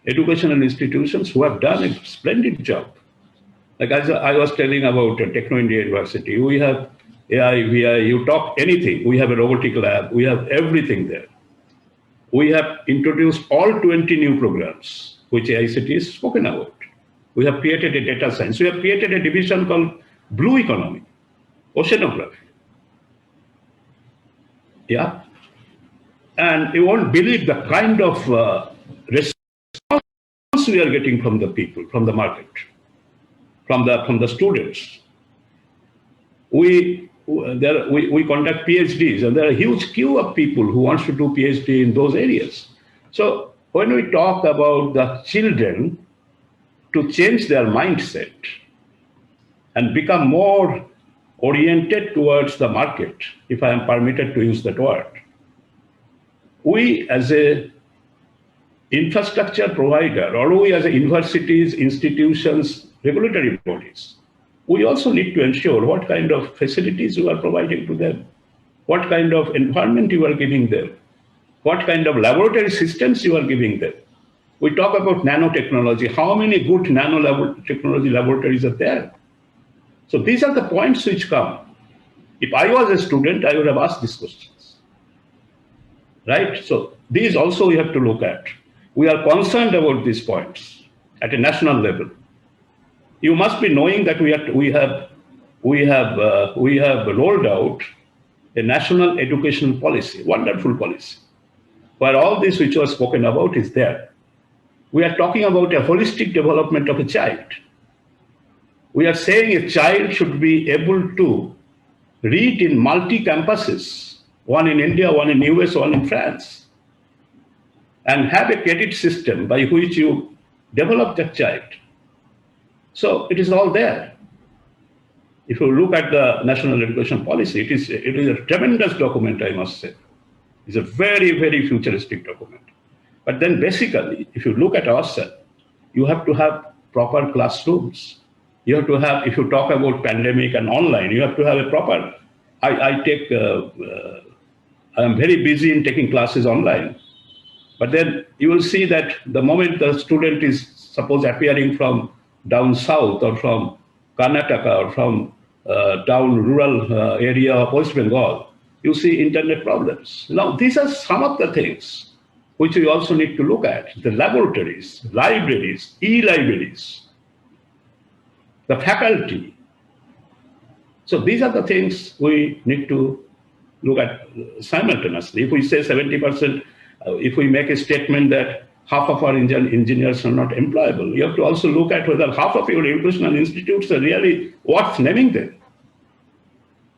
educational institutions who have done a splendid job. Like as I was telling about Techno India University, we have AI, VI, you talk anything, we have a robotic lab, we have everything there. We have introduced all 20 new programs, which AICT is spoken about. We have created a data science. We have created a division called Blue Economy, Oceanography. Yeah. And you won't believe the kind of response we are getting from the people, from the market, from the students. We conduct PhDs, and there are a huge queue of people who want to do PhD in those areas. So when we talk about the children to change their mindset and become more oriented towards the market, if I am permitted to use that word, we as a infrastructure provider, or we as a universities, institutions, regulatory bodies, we also need to ensure what kind of facilities you are providing to them, what kind of environment you are giving them, what kind of laboratory systems you are giving them. We talk about nanotechnology. How many good nanotechnology laboratories are there? So these are the points which come. If I was a student, I would have asked these questions, right? So these also we have to look at. We are concerned about these points at a national level. You must be knowing that we have rolled out a national education policy, wonderful policy, where all this which was spoken about is there. We are talking about a holistic development of a child. We are saying a child should be able to read in multi-campuses, one in India, one in US, one in France, and have a credit system by which you develop that child. So it is all there. If you look at the national education policy, it is a tremendous document, I must say. It's a very, very futuristic document. But then basically, if you look at ourselves, you have to have proper classrooms. You have to have, if you talk about pandemic and online, you have to have a proper, I am very busy in taking classes online. But then you will see that the moment the student is, suppose, appearing from down south or from Karnataka or from down rural area of West Bengal, you see internet problems. Now, these are some of the things which we also need to look at. The laboratories, libraries, e-libraries, the faculty. So these are the things we need to look at simultaneously. If we say 70%, if we make a statement that half of our engineers are not employable, you have to also look at whether half of your educational institutes are really worth naming them.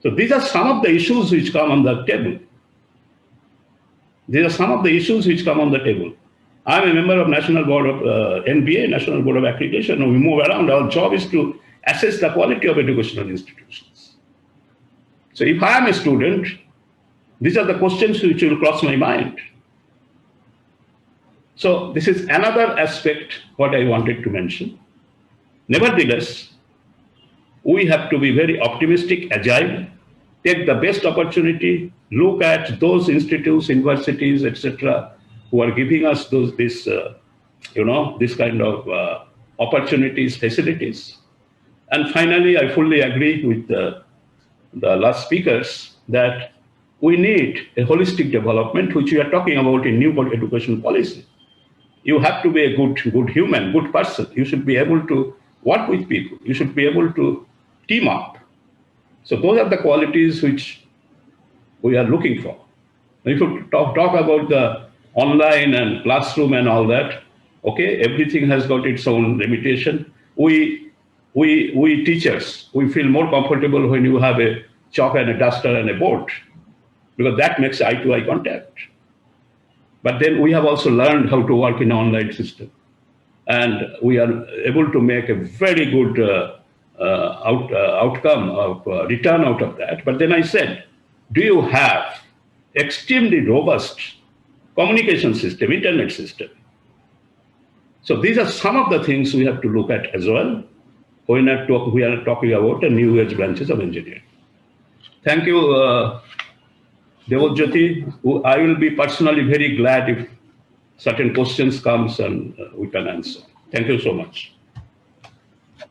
So these are some of the issues which come on the table. These are some of the issues which come on the table. I'm a member of National Board of NBA, National Board of Accreditation, and we move around. Our job is to assess the quality of educational institutions. So if I am a student, these are the questions which will cross my mind. So this is another aspect what I wanted to mention. Nevertheless, we have to be very optimistic, agile, take the best opportunity, look at those institutes, universities, etc., who are giving us this kind of opportunities, facilities. And finally, I fully agree with the last speakers that we need a holistic development, which we are talking about in new education policy. You have to be a good human, good person. You should be able to work with people. You should be able to team up. So those are the qualities which we are looking for. If you talk about the online and classroom and all that, okay, everything has got its own limitation. We teachers, we feel more comfortable when you have a chalk and a duster and a board, because that makes eye-to-eye contact. But then we have also learned how to work in an online system. And we are able to make a very good outcome of return out of that. But then I said, do you have extremely robust communication system, internet system? So these are some of the things we have to look at as well when we are talking about the new age branches of engineering. Thank you, Debojyoti. I will be personally very glad if certain questions comes and we can answer. Thank you so much.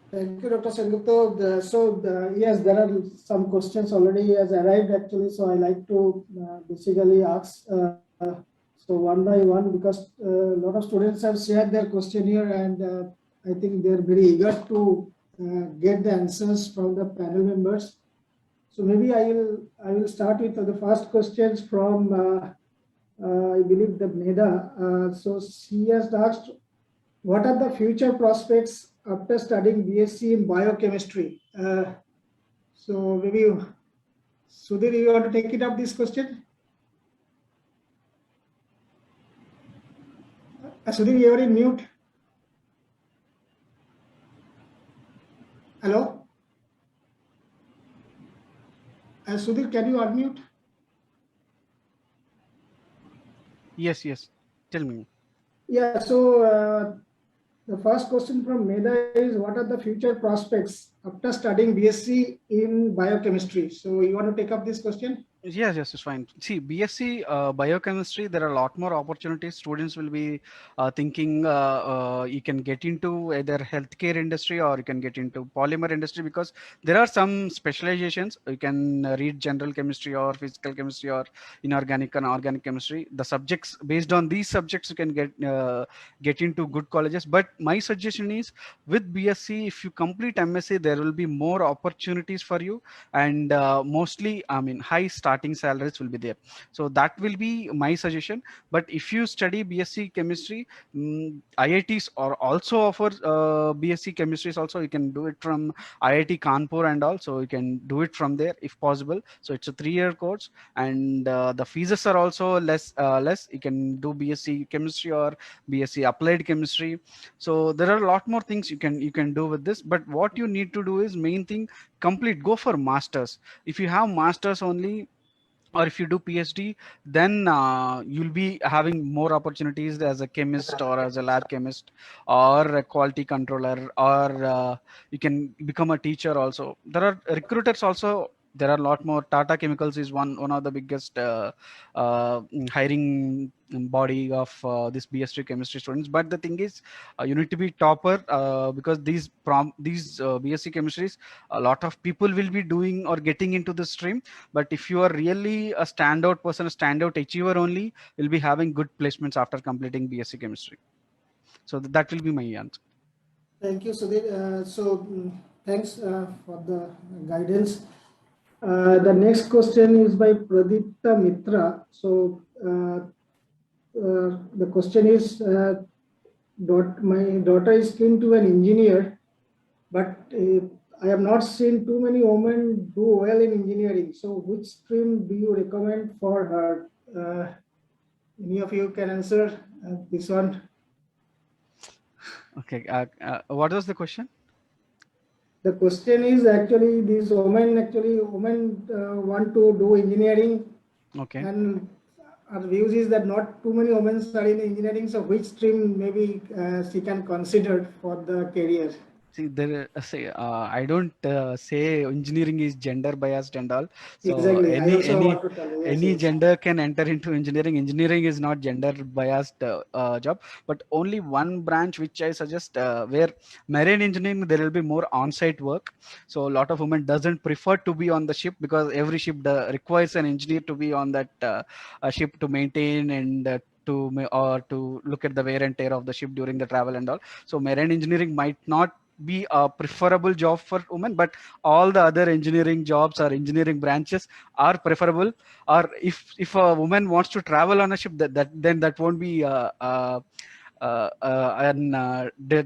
Thank you, Dr. Sengupta. Yes, there are some questions already has arrived actually. So I like to basically ask so one by one, because a lot of students have shared their question here, and I think they're very eager to get the answers from the panel members. So maybe I will start with the first questions from I believe the Meda. So she has asked, what are the future prospects after studying BSc in biochemistry? So maybe Sudhir, you want to take it up this question? Sudhir, you are in mute. Hello? Sudhir, can you unmute? Yes, tell me. Yeah, so the first question from Meda is, what are the future prospects after studying BSc in biochemistry? So you want to take up this question? Yes, it's fine. See, BSc biochemistry, there are a lot more opportunities. Students will be thinking you can get into either healthcare industry or you can get into polymer industry, because there are some specializations. You can read general chemistry or physical chemistry or inorganic and organic chemistry. The subjects, based on these subjects, you can get into good colleges. But my suggestion is, with BSc, if you complete MSc, there will be more opportunities for you, and mostly, I mean, high starting salaries will be there. So that will be my suggestion. But if you study BSc chemistry, IITs are also offer BSc chemistries also. You can do it from IIT Kanpur, and also you can do it from there if possible. So it's a 3-year course, and the fees are also less. You can do BSc chemistry or BSc applied chemistry. So there are a lot more things you can do with this. But what you need to do is, main thing, go for masters. If you have masters only, or if you do PhD, then you'll be having more opportunities as a chemist or as a lab chemist or a quality controller, or you can become a teacher also. There are recruiters also. There are a lot more. Tata Chemicals is one of the biggest hiring body of this BSc chemistry students. But the thing is, you need to be topper, because these BSc chemistries, a lot of people will be doing or getting into the stream. But if you are really a standout person, a standout achiever only, you'll be having good placements after completing BSc chemistry. So that will be my answer. Thank you, Sudhir. Thanks for the guidance. The next question is by Pradipta Mitra. So the question is, my daughter is keen to an engineer, but I have not seen too many women do well in engineering. So which stream do you recommend for her? Any of you can answer this one? Okay. What was the question? The question is, actually, women want to do engineering. Okay. And our views is that not too many women are in engineering. So which stream maybe she can consider for the career? See, I don't say engineering is gender biased and all. So Exactly. I also want to tell you. Yes, any yes. gender can enter into engineering. Engineering is not gender biased job, but only one branch which I suggest where marine engineering there will be more on-site work. So a lot of women doesn't prefer to be on the ship because every ship requires an engineer to be on that ship to maintain and or to look at the wear and tear of the ship during the travel and all. So marine engineering might not be a preferable job for women, but all the other engineering jobs or engineering branches are preferable. Or if a woman wants to travel on a ship, then that won't be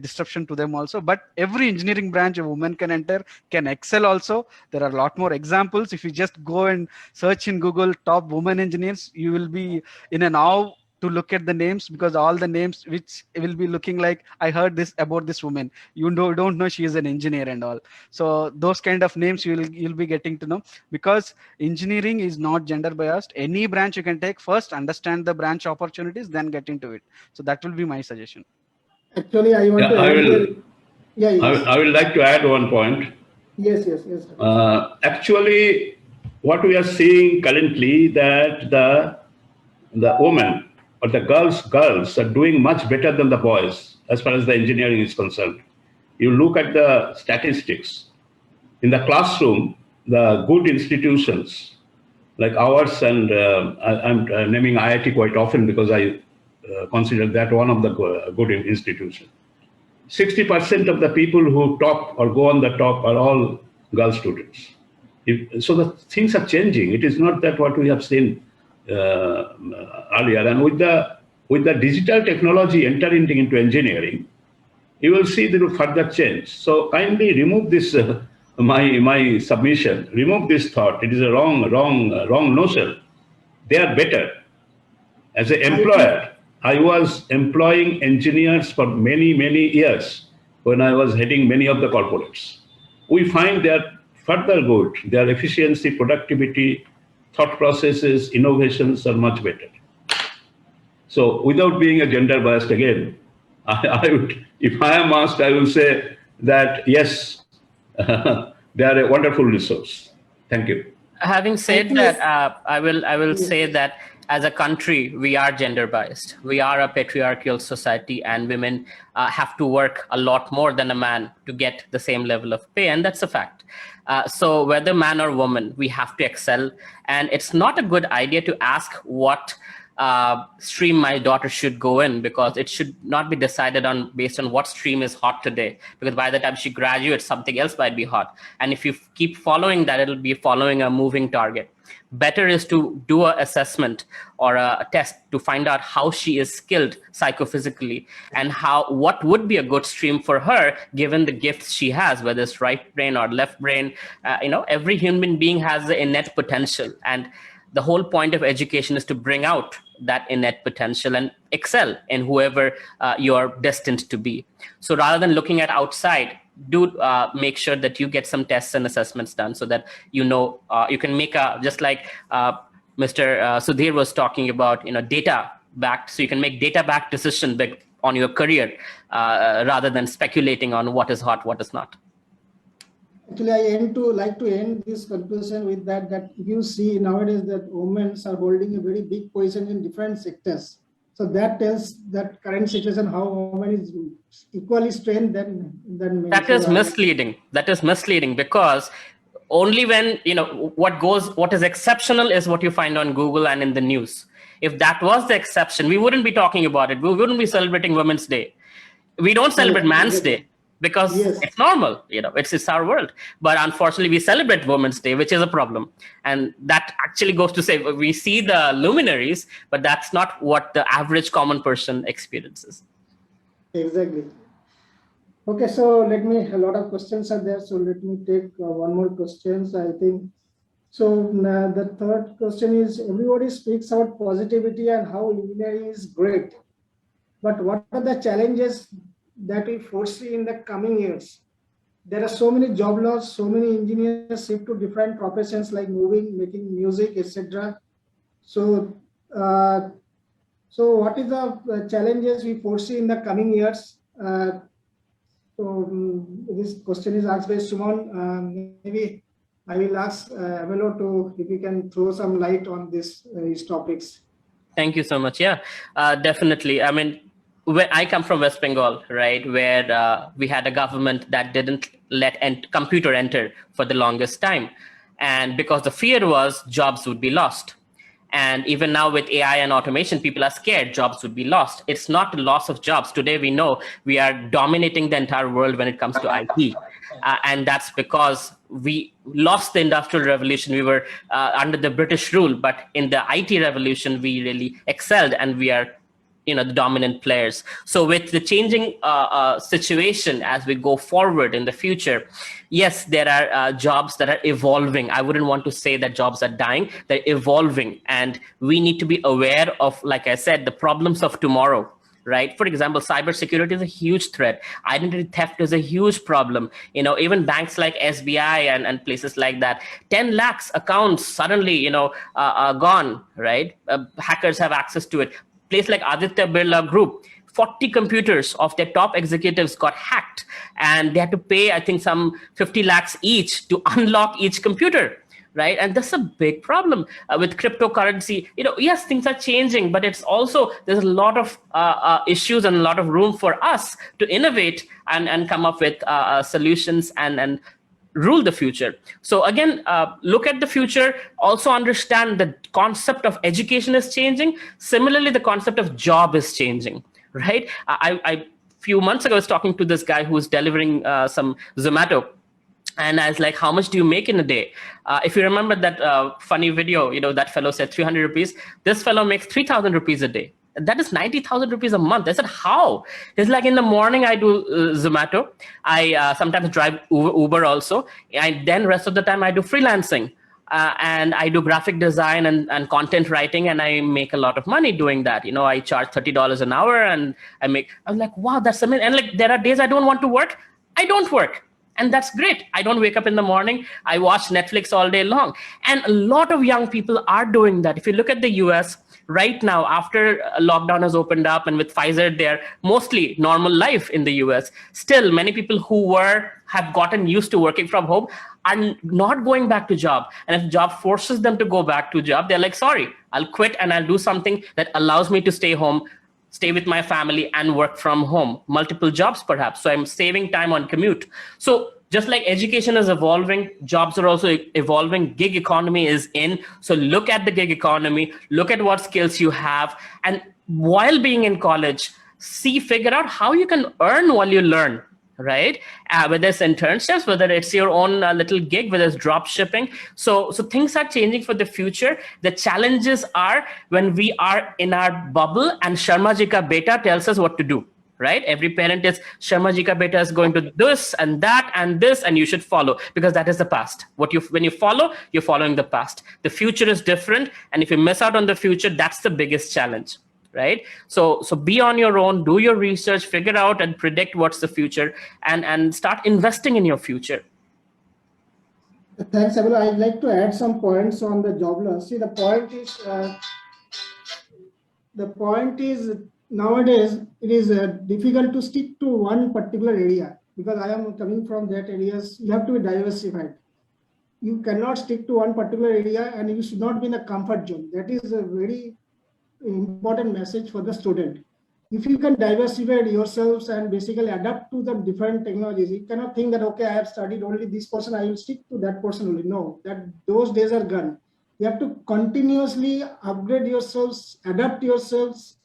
disruption to them also. But every engineering branch a woman can enter, can excel also. There are a lot more examples. If you just go and search in Google top women engineers, you will be in an awe to look at the names, because all the names which will be looking like, I heard this about this woman, don't know she is an engineer and all. So those kind of names you'll be getting to know, because engineering is not gender biased. Any branch you can take, first understand the branch opportunities, then get into it. So that will be my suggestion. Actually, I want Yeah, to add here. Yeah, yes. I will like to add one point. Yes, yes, yes. Actually, what we are seeing currently, that the women or the girls are doing much better than the boys as far as the engineering is concerned. You look at the statistics in the classroom, the good institutions like ours, and I'm naming IIT quite often because I consider that one of the good institutions. 60% of the people who top or go on the top are all girl students. So the things are changing. It is not that what we have seen earlier. And with the digital technology entering into engineering, you will see there will further change. So kindly remove this my submission. Remove this thought. It is a wrong notion. They are better. As an employer, I was employing engineers for many years when I was heading many of the corporates. We find they are further good. Their efficiency, productivity, thought processes, innovations are much better. So without being a gender biased again, I would, if I am asked, I will say that yes, they are a wonderful resource. Thank you. Having said that, I will say that as a country, we are gender biased. We are a patriarchal society, and women have to work a lot more than a man to get the same level of pay, and that's a fact. So whether man or woman, we have to excel, and it's not a good idea to ask what stream my daughter should go in, because it should not be decided on based on what stream is hot today, because by the time she graduates, something else might be hot. And if you keep following that, it'll be following a moving target. Better is to do an assessment or a test to find out how she is skilled psychophysically, and what would be a good stream for her given the gifts she has, whether it's right brain or left brain. Every human being has the innate potential, and the whole point of education is to bring out that innate potential and excel in whoever you're destined to be. So rather than looking at outside, do make sure that you get some tests and assessments done, so that you can make just like Mr. Sudhir was talking about, data backed, so you can make data backed decision on your career rather than speculating on what is hot, what is not. Actually, I like to end this conclusion with that you see nowadays that women are holding a very big position in different sectors. So that tells that current situation, how women is equally strained than men. That is misleading. That is misleading, because only when, what is exceptional is what you find on Google and in the news. If that was the exception, we wouldn't be talking about it. We wouldn't be celebrating Women's Day. We don't celebrate Man's Day, because it's normal, it's our world. But unfortunately, we celebrate Women's Day, which is a problem. And that actually goes to say, we see the luminaries, but that's not what the average common person experiences. Exactly. Okay, so a lot of questions are there. So let me take one more question, I think. So the third question is, everybody speaks about positivity and how engineering is great. But what are the challenges that we foresee in the coming years? There are so many job loss, so many engineers shift to different professions like moving, making music, etc. So So what is the challenges we foresee in the coming years? This question is asked by Suman. Maybe I will ask Avelo to, if he can throw some light on these topics. Thank you so much. Yeah, definitely. I mean, I come from West Bengal, right, where we had a government that didn't let computer enter for the longest time. And because the fear was jobs would be lost. And even now with AI and automation, people are scared jobs would be lost. It's not a loss of jobs. Today, we know we are dominating the entire world when it comes to IT. And that's because we lost the Industrial Revolution. We were under the British rule, but in the IT revolution, we really excelled, and we are the dominant players. So with the changing situation as we go forward in the future, yes, there are jobs that are evolving. I wouldn't want to say that jobs are dying. They're evolving, and we need to be aware of, like I said, the problems of tomorrow. Right. For example, cybersecurity is a huge threat. Identity theft is a huge problem. Even banks like SBI and places like that, 10 lakhs accounts suddenly, are gone. Right. Hackers have access to it. Place like Aditya Birla Group, 40 computers of their top executives got hacked, and they had to pay, I think, some 50 lakhs each to unlock each computer. Right. And that's a big problem with cryptocurrency. Yes, things are changing, but it's also, there's a lot of issues and a lot of room for us to innovate and come up with solutions and rule the future. So again, look at the future, also understand the concept of education is changing. Similarly, the concept of job is changing, right? I few months ago, I was talking to this guy who's delivering some Zomato. And I was like, how much do you make in a day? If you remember that funny video, that fellow said 300 rupees. This fellow makes 3,000 rupees a day. That is 90,000 rupees a month. I said, how? It's like in the morning, I do Zomato. I sometimes drive Uber also. And then rest of the time, I do freelancing. And I do graphic design and content writing, and I make a lot of money doing that. I charge $30 an hour, and I'm like, wow, that's amazing. And like, there are days I don't want to work. I don't work. And that's great. I don't wake up in the morning. I watch Netflix all day long. And a lot of young people are doing that. If you look at the US right now, after lockdown has opened up and with Pfizer, they're mostly normal life in the US. Still, many people who have gotten used to working from home are not going back to job. And if job forces them to go back to job, they're like, sorry, I'll quit and I'll do something that allows me to stay home, stay with my family and work from home, multiple jobs perhaps. So I'm saving time on commute. So just like education is evolving, jobs are also evolving, gig economy is in. So look at the gig economy, look at what skills you have. And while being in college, figure out how you can earn while you learn, right? Whether it's internships, whether it's your own little gig, whether it's drop shipping. So things are changing for the future. The challenges are when we are in our bubble and Sharma Ji ka beta tells us what to do, right? Every parent is, Sharma Ji ka beta is going to do this and that and this, and you should follow, because that is the past. When you follow, you're following the past. The future is different. And if you miss out on the future, that's the biggest challenge. Right? So be on your own, do your research, figure out and predict what's the future, and start investing in your future. Thanks, Avelo. I'd like to add some points on the job loss. See, the point is nowadays it is difficult to stick to one particular area, because I am coming from that areas. You have to be diversified. You cannot stick to one particular area, and you should not be in a comfort zone. That is a very important message for the student. If you can diversify yourselves and basically adapt to the different technologies, you cannot think that, okay, I have studied only this person, I will stick to that person only. No, those days are gone. You have to continuously upgrade yourselves, adapt yourselves,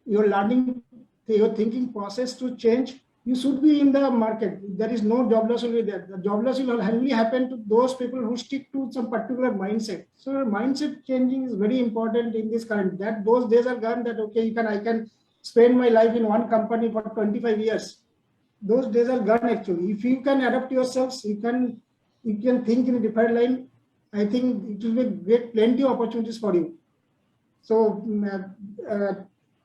your learning, your thinking process to change. You should be in the market. There is no job loss will be there. The job loss will only happen to those people who stick to some particular mindset. So mindset changing is very important in this current. Those days are gone. That okay, I can spend my life in one company for 25 years. Those days are gone actually. If you can adapt yourselves, you can think in a different line. I think it will be great, plenty of opportunities for you. So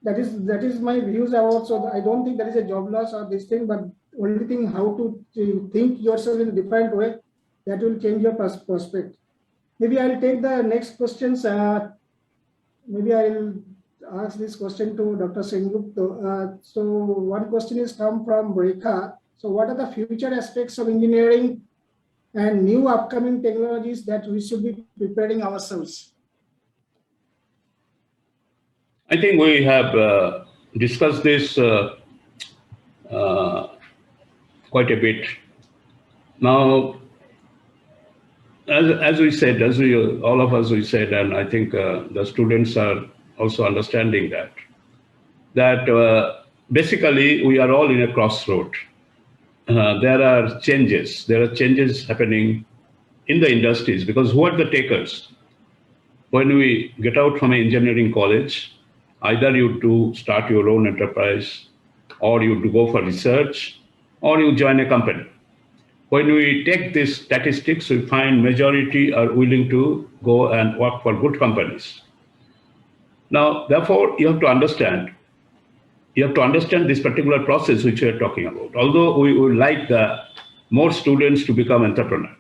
that is my views about. So I don't think there is a job loss or this thing, but only thing how to think yourself in a different way, that will change your perspective. Maybe I'll take the next questions. maybe I'll ask this question to Dr. Sengupta. So one question is come from Rekha. So what are the future aspects of engineering and new upcoming technologies that we should be preparing ourselves? I think we have discussed this quite a bit. Now, as we said, all of us we said, and I think the students are also understanding that basically we are all in a crossroad. There are changes happening in the industries, because who are the takers? When we get out from an engineering college, either you start your own enterprise, or you go for research, or you join a company. When we take these statistics, we find majority are willing to go and work for good companies. Now, therefore, you have to understand this particular process which we are talking about. Although we would like more students to become entrepreneurs,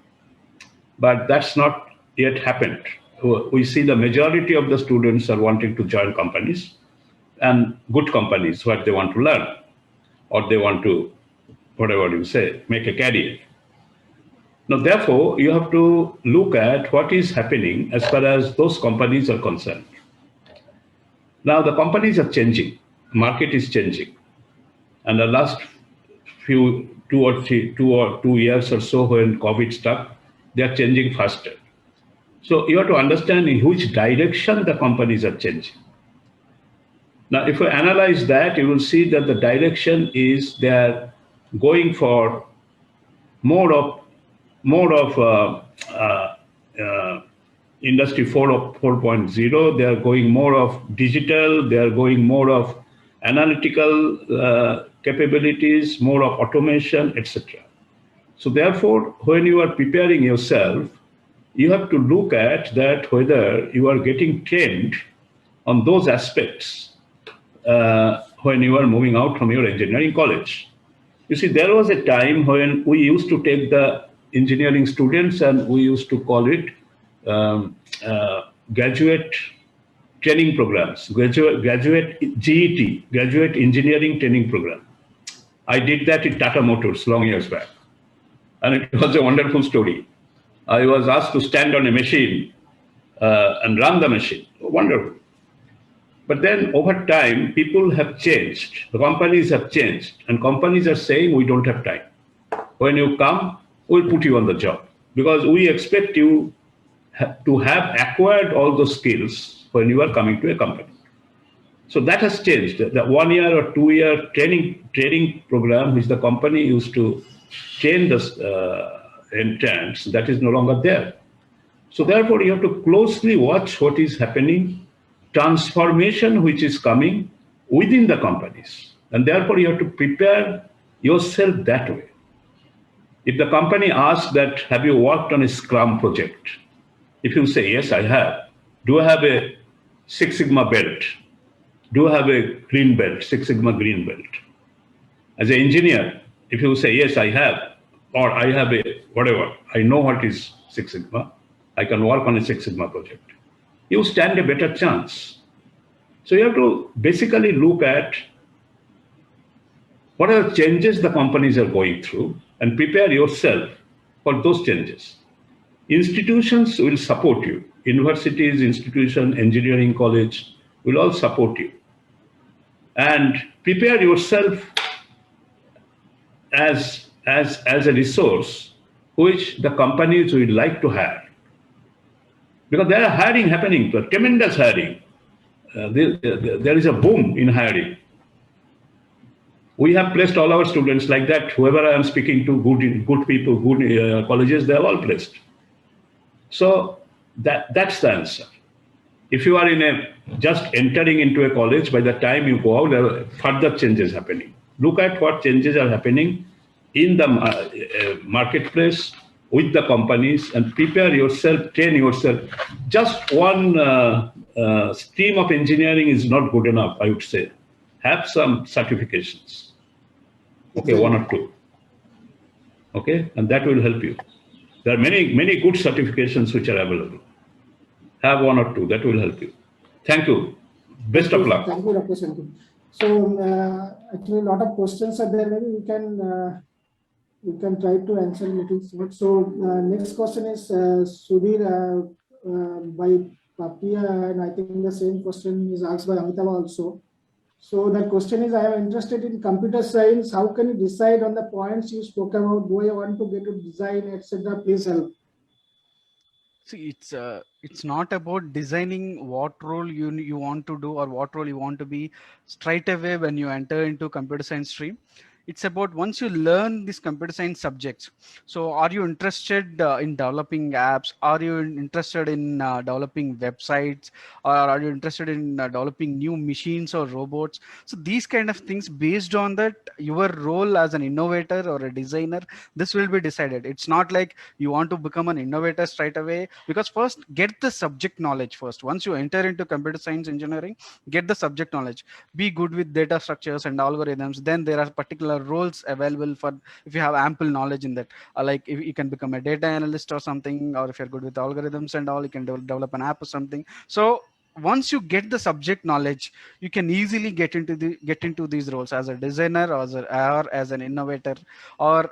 but that's not yet happened. We see the majority of the students are wanting to join companies, and good companies where they want to learn, or they want to, whatever you say, make a career. Now, therefore, you have to look at what is happening as far as those companies are concerned. Now, the companies are changing, market is changing, and the last two years or so when COVID struck, they are changing faster. So you have to understand in which direction the companies are changing. Now, if you analyze that, you will see that the direction is they are going for more of Industry 4.0. They are going more of digital. They are going more of analytical capabilities, more of automation, etc. So therefore, when you are preparing yourself, you have to look at that whether you are getting trained on those aspects when you are moving out from your engineering college. You see, there was a time when we used to take the engineering students and we used to call it graduate training programs, graduate GET, graduate engineering training program. I did that in Tata Motors long years back, and it was a wonderful story. I was asked to stand on a machine and run the machine. Wonderful. But then over time, people have changed. The companies have changed, and companies are saying, we don't have time. When you come, we'll put you on the job, because we expect you to have acquired all those skills when you are coming to a company. So that has changed. The 1 year or 2 year training program, which the company used to train the interns, that is no longer there. So therefore, you have to closely watch what is happening, transformation which is coming within the companies. And therefore, you have to prepare yourself that way. If the company asks that, have you worked on a Scrum project? If you say, yes, I have. Do I have a Six Sigma belt? Do I have a green belt, Six Sigma green belt? As an engineer, if you say, yes, I have, or I have a whatever, I know what is Six Sigma, I can work on a Six Sigma project, you stand a better chance. So you have to basically look at what are the changes the companies are going through and prepare yourself for those changes. Institutions will support you. Universities, institutions, engineering college will all support you. And prepare yourself as a resource which the companies would like to hire. Because there are hiring happening, tremendous hiring. There is a boom in hiring. We have placed all our students like that. Whoever I am speaking to, good people, good colleges, they are all placed. So that's the answer. If you are just entering into a college, by the time you go out, there are further changes happening. Look at what changes are happening in the marketplace with the companies, and prepare yourself, train yourself. Just one stream of engineering is not good enough, I would say. Have some certifications. Okay, 1 or 2. Okay, and that will help you. There are many good certifications which are available. Have 1 or 2, that will help you. Thank you. Best of luck. Thank you, Dr. Sengupta. So actually, a lot of questions are there. Maybe we can try to answer a little short. So next question is Sudhir by Papia, and I think the same question is asked by Amrita also. So the question is, I am interested in computer science. How can you decide on the points you spoke about? Do I want to get to design, etc.? Please help. See, it's not about designing what role you want to do or what role you want to be straight away when you enter into computer science stream. It's about once you learn these computer science subjects. So are you interested in developing apps? Are you interested in developing websites? Or are you interested in developing new machines or robots? So these kind of things, based on that, your role as an innovator or a designer, this will be decided. It's not like you want to become an innovator straight away, because first get the subject knowledge first. Once you enter into computer science engineering, get the subject knowledge, be good with data structures and algorithms. Then there are particular roles available for, if you have ample knowledge in that, like if you can become a data analyst or something, or if you're good with algorithms and all, you can develop an app or something. So once you get the subject knowledge, you can easily get into these roles as a designer, or as an innovator, or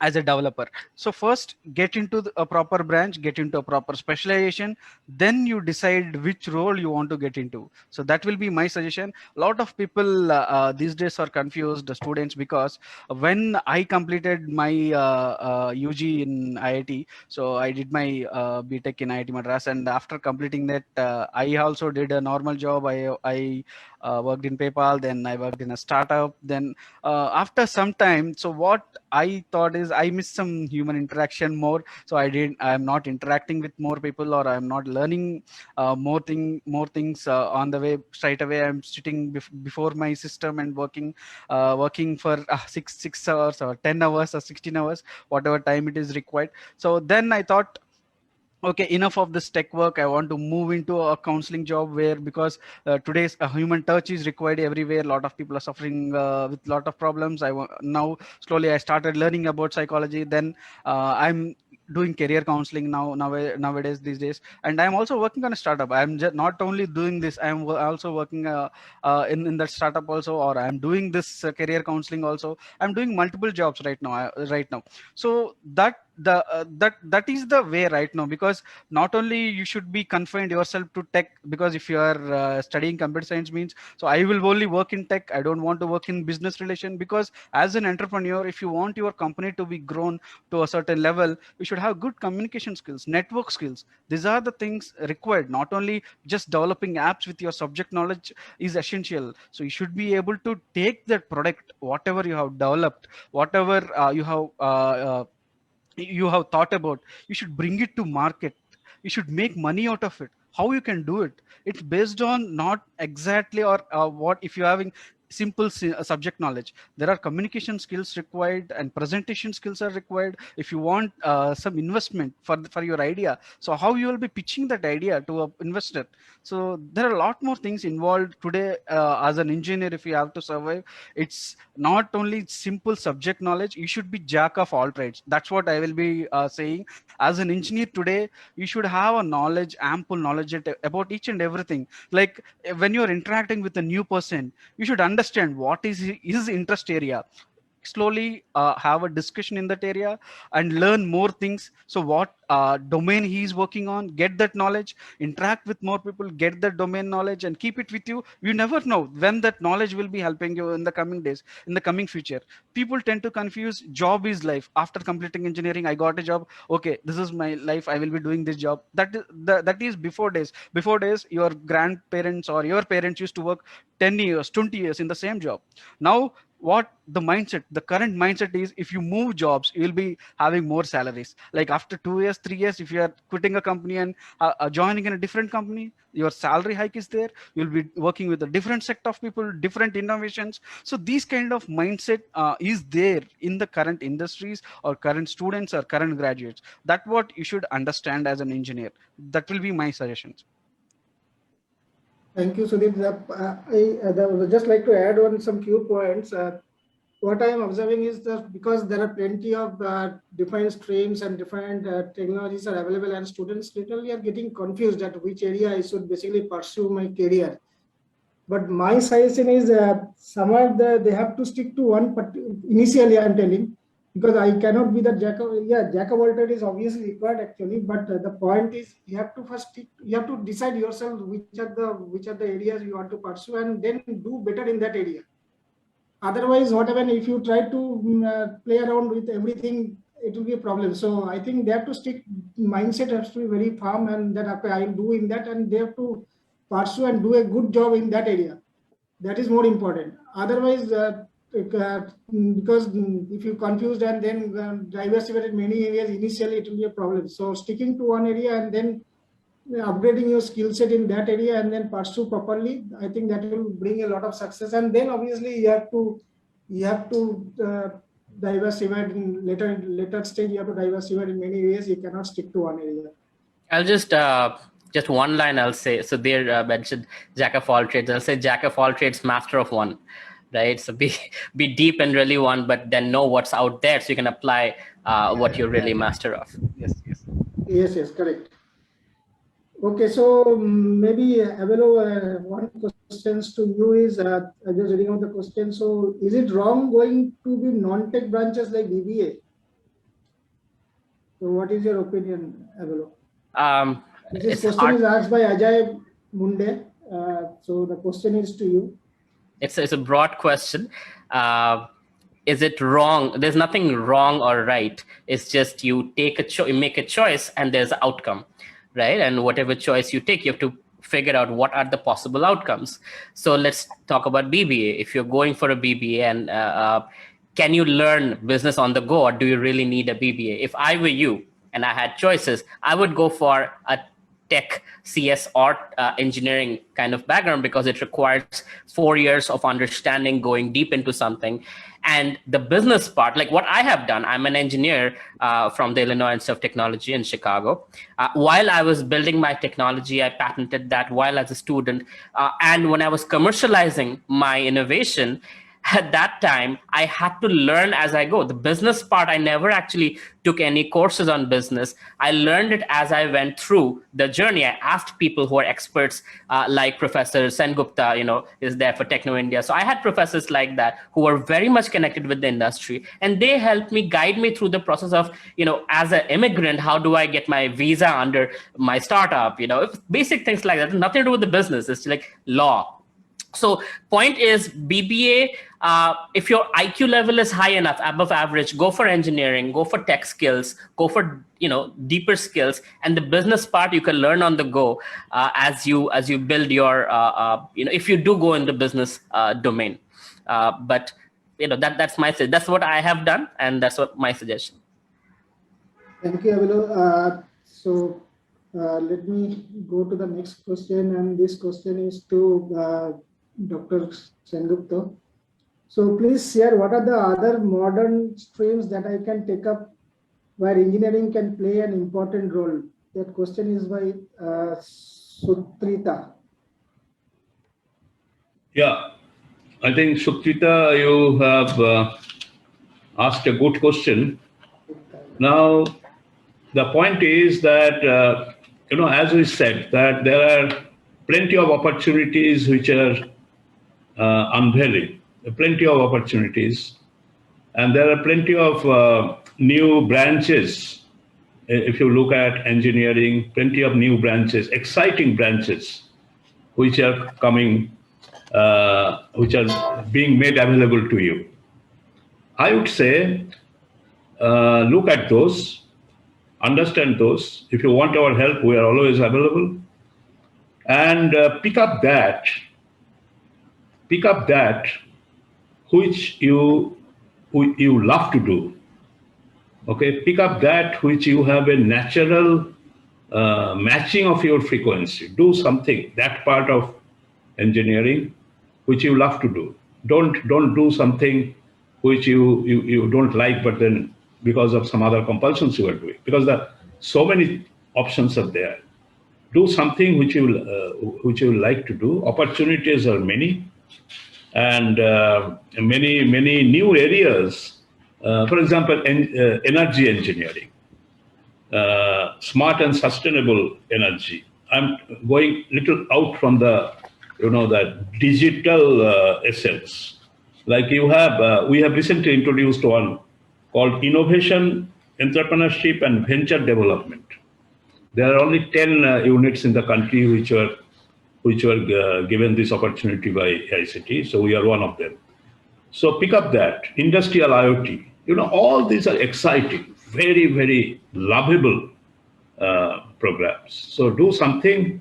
as a developer. So first get into a proper branch, get into a proper specialization, then you decide which role you want to get into. So that will be my suggestion. A lot of people these days are confused, the students, because when I completed my UG in IIT, so I did my BTech in IIT Madras, and after completing that, I also did a normal job. I worked in PayPal, then I worked in a startup. Then after some time, so what I thought is I missed some human interaction more. So I'm not interacting with more people, or I'm not learning more things on the way. Straight away, I'm sitting before my system and working for 6 hours or 10 hours or 16 hours, whatever time it is required. So then I thought, okay, enough of this tech work. I want to move into a counseling job, where, because today's human touch is required everywhere. A lot of people are suffering with a lot of problems. Now slowly I started learning about psychology. Then I'm doing career counseling nowadays these days, and I'm also working on a startup. I'm just not only doing this, I'm also working in that startup also, or I'm doing this career counseling also. I'm doing multiple jobs right now. So that is the way right now, because not only you should be confined yourself to tech, because if you are studying computer science means, so I will only work in tech, I don't want to work in business relation. Because as an entrepreneur, if you want your company to be grown to a certain level, you should have good communication skills, network skills. These are the things required. Not only just developing apps with your subject knowledge is essential. So you should be able to take that product, whatever you have developed, whatever you have thought about, you should bring it to market. You should make money out of it. How you can do it, it's based on not exactly, or what, if you're having simple subject knowledge, there are communication skills required and presentation skills are required. If you want some investment for your idea, so how you will be pitching that idea to a investor. So there are a lot more things involved today. As an engineer, if you have to survive, it's not only simple subject knowledge. You should be jack of all trades. That's what I will be saying. As an engineer today, you should have a knowledge, ample knowledge about each and everything. Like when you're interacting with a new person, you should understand what is his interest area. Slowly have a discussion in that area and learn more things. So what domain he is working on, get that knowledge, interact with more people, get that domain knowledge and keep it with you. You never know when that knowledge will be helping you in the coming days, in the coming future. People tend to confuse job is life. After completing engineering, I got a job, okay, this is my life, I will be doing this job. That is before days your grandparents or your parents used to work 10 years, 20 years in the same job. Now what the current mindset is, if you move jobs, you will be having more salaries. Like after 2 years, 3 years, if you are quitting a company and joining in a different company, your salary hike is there. You'll be working with a different set of people, different innovations. So these kind of mindset is there in the current industries or current students or current graduates. That what you should understand as an engineer. That will be my suggestions. Thank you, Sudhir. I would just like to add on some few points. what I am observing is that because there are plenty of different streams and different technologies are available, and students literally are getting confused at which area I should basically pursue my career. But my suggestion is somewhere they have to stick to one, initially I'm telling, because I cannot be the jack of all trades is obviously required actually, but the point is you have to first you have to decide yourself which are the areas you want to pursue, and then do better in that area. Otherwise, what happens if you try to play around with everything, it will be a problem. So I think they have to stick, mindset has to be very firm, and that okay, I am doing that, and they have to pursue and do a good job in that area. That is more important. Otherwise, because if you confused and then diversified in many areas, initially it will be a problem. So sticking to one area and then upgrading your skill set in that area and then pursue properly, I think that will bring a lot of success. And then obviously you have to diversify in later stage. You have to diversify in many areas. You cannot stick to one area. I'll just one line I'll say. So there mentioned jack of all trades. I'll say jack of all trades, master of one, right? So be deep in really one, but then know what's out there so you can apply what you're really master of. Yes, correct. Okay, so maybe Avelo, one question to you is, I'm just reading out the question. So is it wrong going to be non-tech branches like BBA? So what is your opinion, Avelo? This question is asked by Ajay Munde. So the question is to you. It's a broad question. Is it wrong? There's nothing wrong or right. It's just you make a choice and there's an outcome. Right, and whatever choice you take, you have to figure out what are the possible outcomes. So let's talk about BBA. If you're going for a BBA, and can you learn business on the go, or do you really need a BBA? If I were you and I had choices, I would go for a tech, CS, or engineering kind of background, because it requires 4 years of understanding, going deep into something. And the business part, like what I have done, I'm an engineer from the Illinois Institute of Technology in Chicago. While I was building my technology, I patented that while as a student. And when I was commercializing my innovation, at that time, I had to learn as I go. The business part, I never actually took any courses on business. I learned it as I went through the journey. I asked people who are experts, like Professor Sengupta, is there for Techno India. So I had professors like that who were very much connected with the industry, and they helped me, guide me through the process of, as an immigrant, how do I get my visa under my startup? Basic things like that. Nothing to do with the business. It's like law. So point is, BBA, if your IQ level is high enough, above average, go for engineering, go for tech skills, go for deeper skills, and the business part you can learn on the go as you build your if you do go in the business domain. But that's that's what I have done, and that's what my suggestion. Thank you, Avelo. So let me go to the next question, and this question is to Dr. Sengupta. So please share what are the other modern streams that I can take up where engineering can play an important role. That question is by Sutrita. Yeah, I think Sutrita, you have asked a good question. Now, the point is that, as we said, that there are plenty of opportunities which are unveiling, plenty of opportunities. And there are plenty of new branches. If you look at engineering, plenty of new branches, exciting branches, which are coming, which are being made available to you. I would say, look at those, understand those. If you want our help, we are always available. And pick up that which you love to do. Okay, pick up that which you have a natural matching of your frequency. Do something, that part of engineering which you love to do. Don't do something which you don't like, but then because of some other compulsions you are doing. Because so many options are there. Do something which you like to do. Opportunities are many, and many new areas. For example, energy engineering, smart and sustainable energy. I'm going little out from the, the digital essence. Like we have recently introduced one called Innovation, Entrepreneurship and Venture Development. There are only 10 units in the country which were given this opportunity by ICT. So we are one of them. So pick up that industrial IoT. All these are exciting, very, very lovable programs. So do something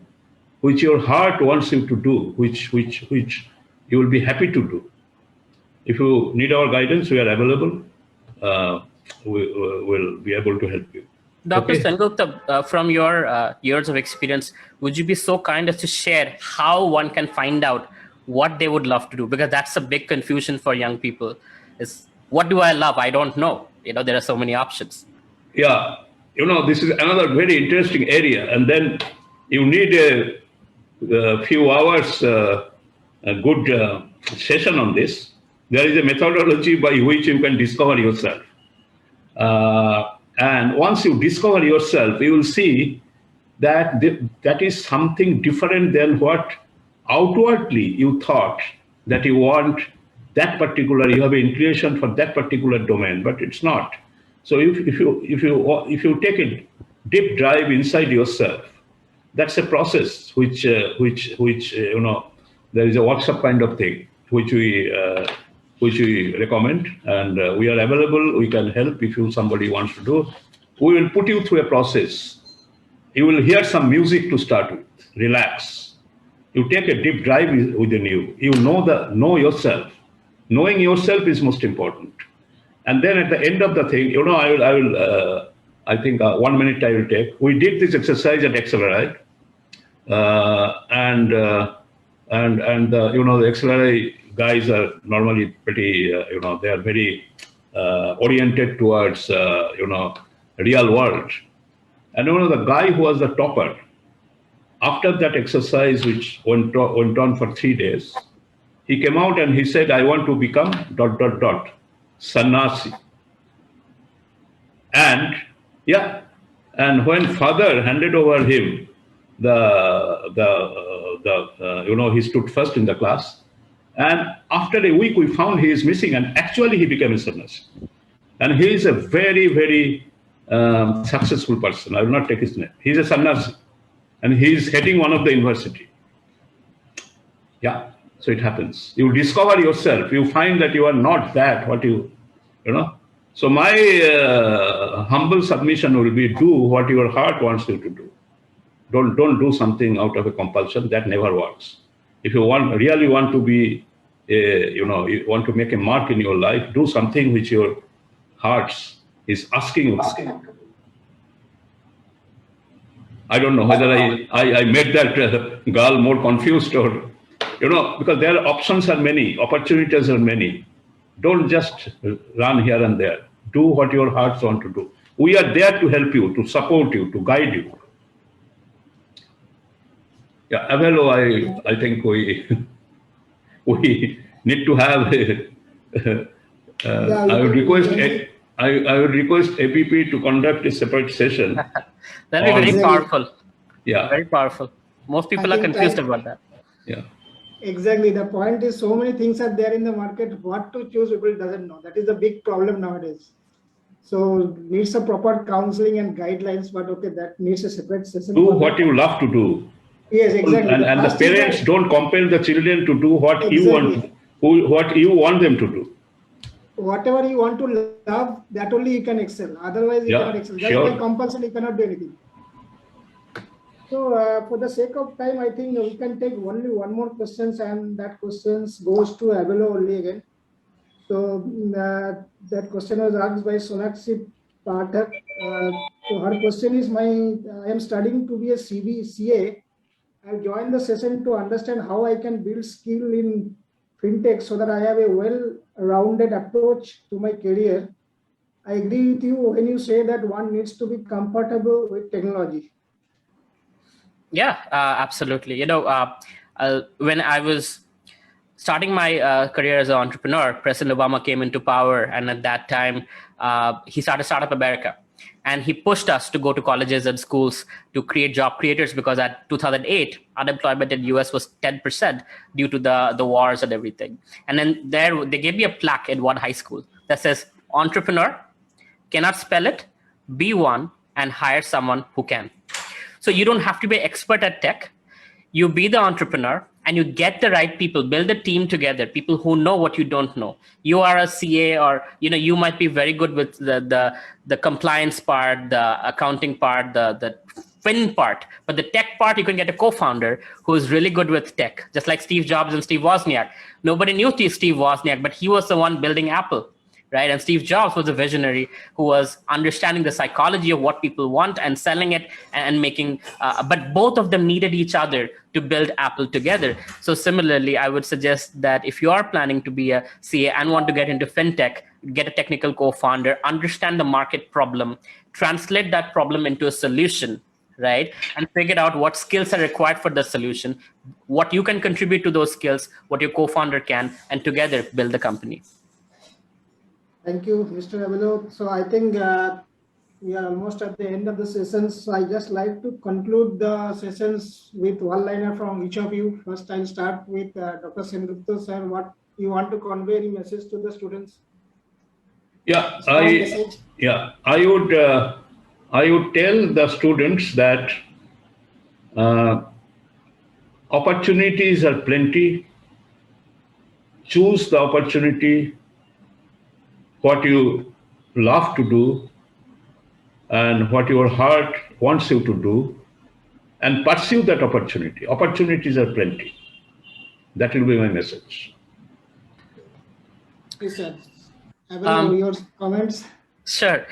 which your heart wants you to do, which you will be happy to do. If you need our guidance, we are available. We will be able to help you. Dr. Okay. Sengupta, from your years of experience, would you be so kind as to share how one can find out what they would love to do? Because that's a big confusion for young people. Is what do I love? I don't know. There are so many options. Yeah, this is another very interesting area. And then you need a few hours, a good session on this. There is a methodology by which you can discover yourself. And once you discover yourself, you will see that that is something different than what outwardly you thought that you want that particular, you have an inclination for that particular domain, but it's not. So if you take a deep dive inside yourself, that's a process which there is a workshop kind of thing which we recommend, and we are available. We can help if somebody wants to do. We will put you through a process. You will hear some music to start with. Relax. You take a deep dive within you. You know yourself. Knowing yourself is most important. And then at the end of the thing, I think 1 minute I will take. We did this exercise at Accelerate, and the Accelerate guys are normally pretty, they are very oriented towards, real world. And the guy who was the topper, after that exercise, which went on for 3 days, he came out and he said, I want to become ... sannyasi. And when father handed over him he stood first in the class. And after a week, we found he is missing, and actually he became a sannyasi. And he is a very, very successful person. I will not take his name. He is a sannyasi, and he is heading one of the university. Yeah, so it happens. You discover yourself. You find that you are not that what you know. So my humble submission will be: do what your heart wants you to do. Don't do something out of a compulsion. That never works. If you really want to be, you want to make a mark in your life, do something which your heart is asking you. I don't know whether I made that girl more confused, or, because there are options are many, opportunities are many. Don't just run here and there. Do what your hearts want to do. We are there to help you, to support you, to guide you. Yeah, Avelo, I think we need to have I would request ABP to conduct a separate session. That'll be very powerful. Yeah. Very powerful. Most people are confused about that. Yeah. Exactly. The point is, so many things are there in the market. What to choose, people doesn't know. That is the big problem nowadays. So needs a proper counseling and guidelines, but okay, that needs a separate session. Do what you love to do. Yes, exactly. And the parents don't compel the children to do what you want, what you want them to do. Whatever you want to love, that only you can excel. Otherwise, you cannot excel. Just by compulsion, you cannot do anything. So, for the sake of time, I think we can take only one more question, and that question goes to Avelo only again. So, that question was asked by Sonakshi Pathak. So, her question is: I am studying to be a CA. I've joined the session to understand how I can build skill in fintech so that I have a well-rounded approach to my career. I agree with you when you say that one needs to be comfortable with technology. Yeah, absolutely. When I was starting my career as an entrepreneur, President Obama came into power, and at that time, he started Startup America. And he pushed us to go to colleges and schools to create job creators, because at 2008, unemployment in the US was 10% due to the wars and everything. And then they gave me a plaque in one high school that says, entrepreneur, cannot spell it, be one, and hire someone who can. So you don't have to be an expert at tech. You be the entrepreneur and you get the right people, build a team together, people who know what you don't know. You are a CA, or you might be very good with the compliance part, the accounting part, the fin part, but the tech part, you can get a co-founder who is really good with tech, just like Steve Jobs and Steve Wozniak. Nobody knew Steve Wozniak, but he was the one building Apple. Right? And Steve Jobs was a visionary who was understanding the psychology of what people want and selling it and making, but both of them needed each other to build Apple together. So similarly, I would suggest that if you are planning to be a CA and want to get into fintech, get a technical co-founder, understand the market problem, translate that problem into a solution, right? And figure out what skills are required for the solution, what you can contribute to those skills, what your co-founder can, and together build the company. Thank you, Mr. Avelo. So I think we are almost at the end of the sessions. So I just like to conclude the sessions with one liner from each of you. First, I'll start with Dr. Sengupta, sir. What you want to convey any message to the students? Yeah, I would tell the students that opportunities are plenty. Choose the opportunity, what you love to do and what your heart wants you to do, and pursue that opportunity. Opportunities are plenty. That will be my message. Yes, sir. Avelo, your comments? Sure.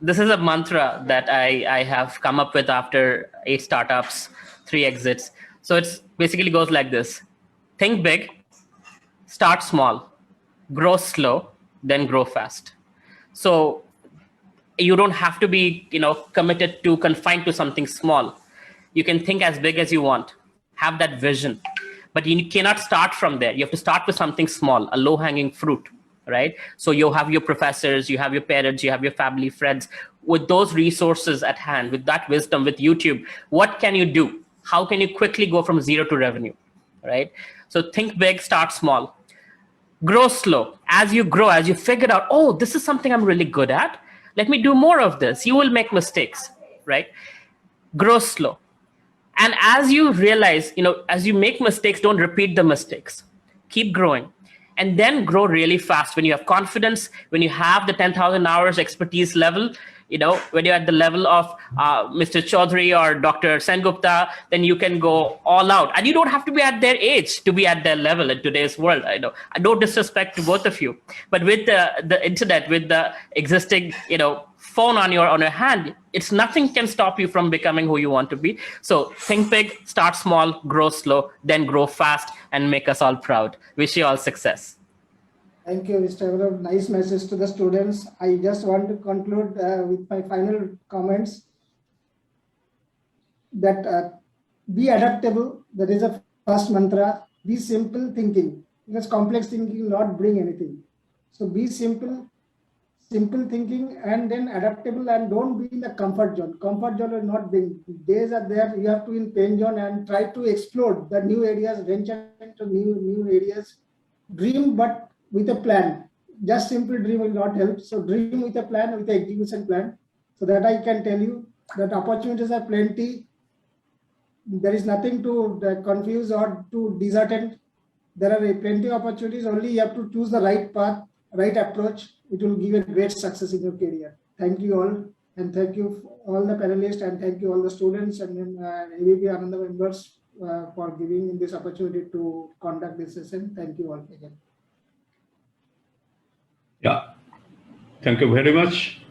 This is a mantra that I have come up with after 8 startups, 3 exits. So it basically goes like this. Think big, start small, grow slow, then grow fast. So you don't have to be, committed to confined to something small. You can think as big as you want, have that vision, but you cannot start from there. You have to start with something small, a low-hanging fruit, right? So you have your professors, you have your parents, you have your family, friends. With those resources at hand, with that wisdom, with YouTube, what can you do? How can you quickly go from zero to revenue, right? So think big, start small. Grow slow. As you grow, as you figure out, oh, this is something I'm really good at, let me do more of this. You will make mistakes, right? Grow slow. And as you realize, as you make mistakes, don't repeat the mistakes. Keep growing. And then grow really fast. When you have confidence, when you have the 10,000 hours expertise level, when you're at the level of Mr. Choudhury or Dr. Sengupta, then you can go all out. And you don't have to be at their age to be at their level in today's world. I no disrespect to both of you. But with the internet, with the existing, phone on your hand, nothing can stop you from becoming who you want to be. So think big, start small, grow slow, then grow fast, and make us all proud. Wish you all success. Thank you, Mr. Avelo. Nice message to the students. I just want to conclude with my final comments that be adaptable. That is a first mantra. Be simple thinking, because complex thinking will not bring anything. So be simple thinking, and then adaptable, and don't be in the comfort zone. Comfort zone will not bring. Days are there, you have to be in pain zone and try to explore the new areas, venture into new areas. Dream, but with a plan. Just simple dream will not help. So dream with a plan, with an execution plan. So that I can tell you that opportunities are plenty. There is nothing to confuse or to dishearten. There are plenty of opportunities. Only you have to choose the right path, right approach. It will give you great success in your career. Thank you all, and thank you all the panelists, and thank you all the students and ABP Anandabazar members for giving this opportunity to conduct this session. Thank you all again. Yeah, thank you very much.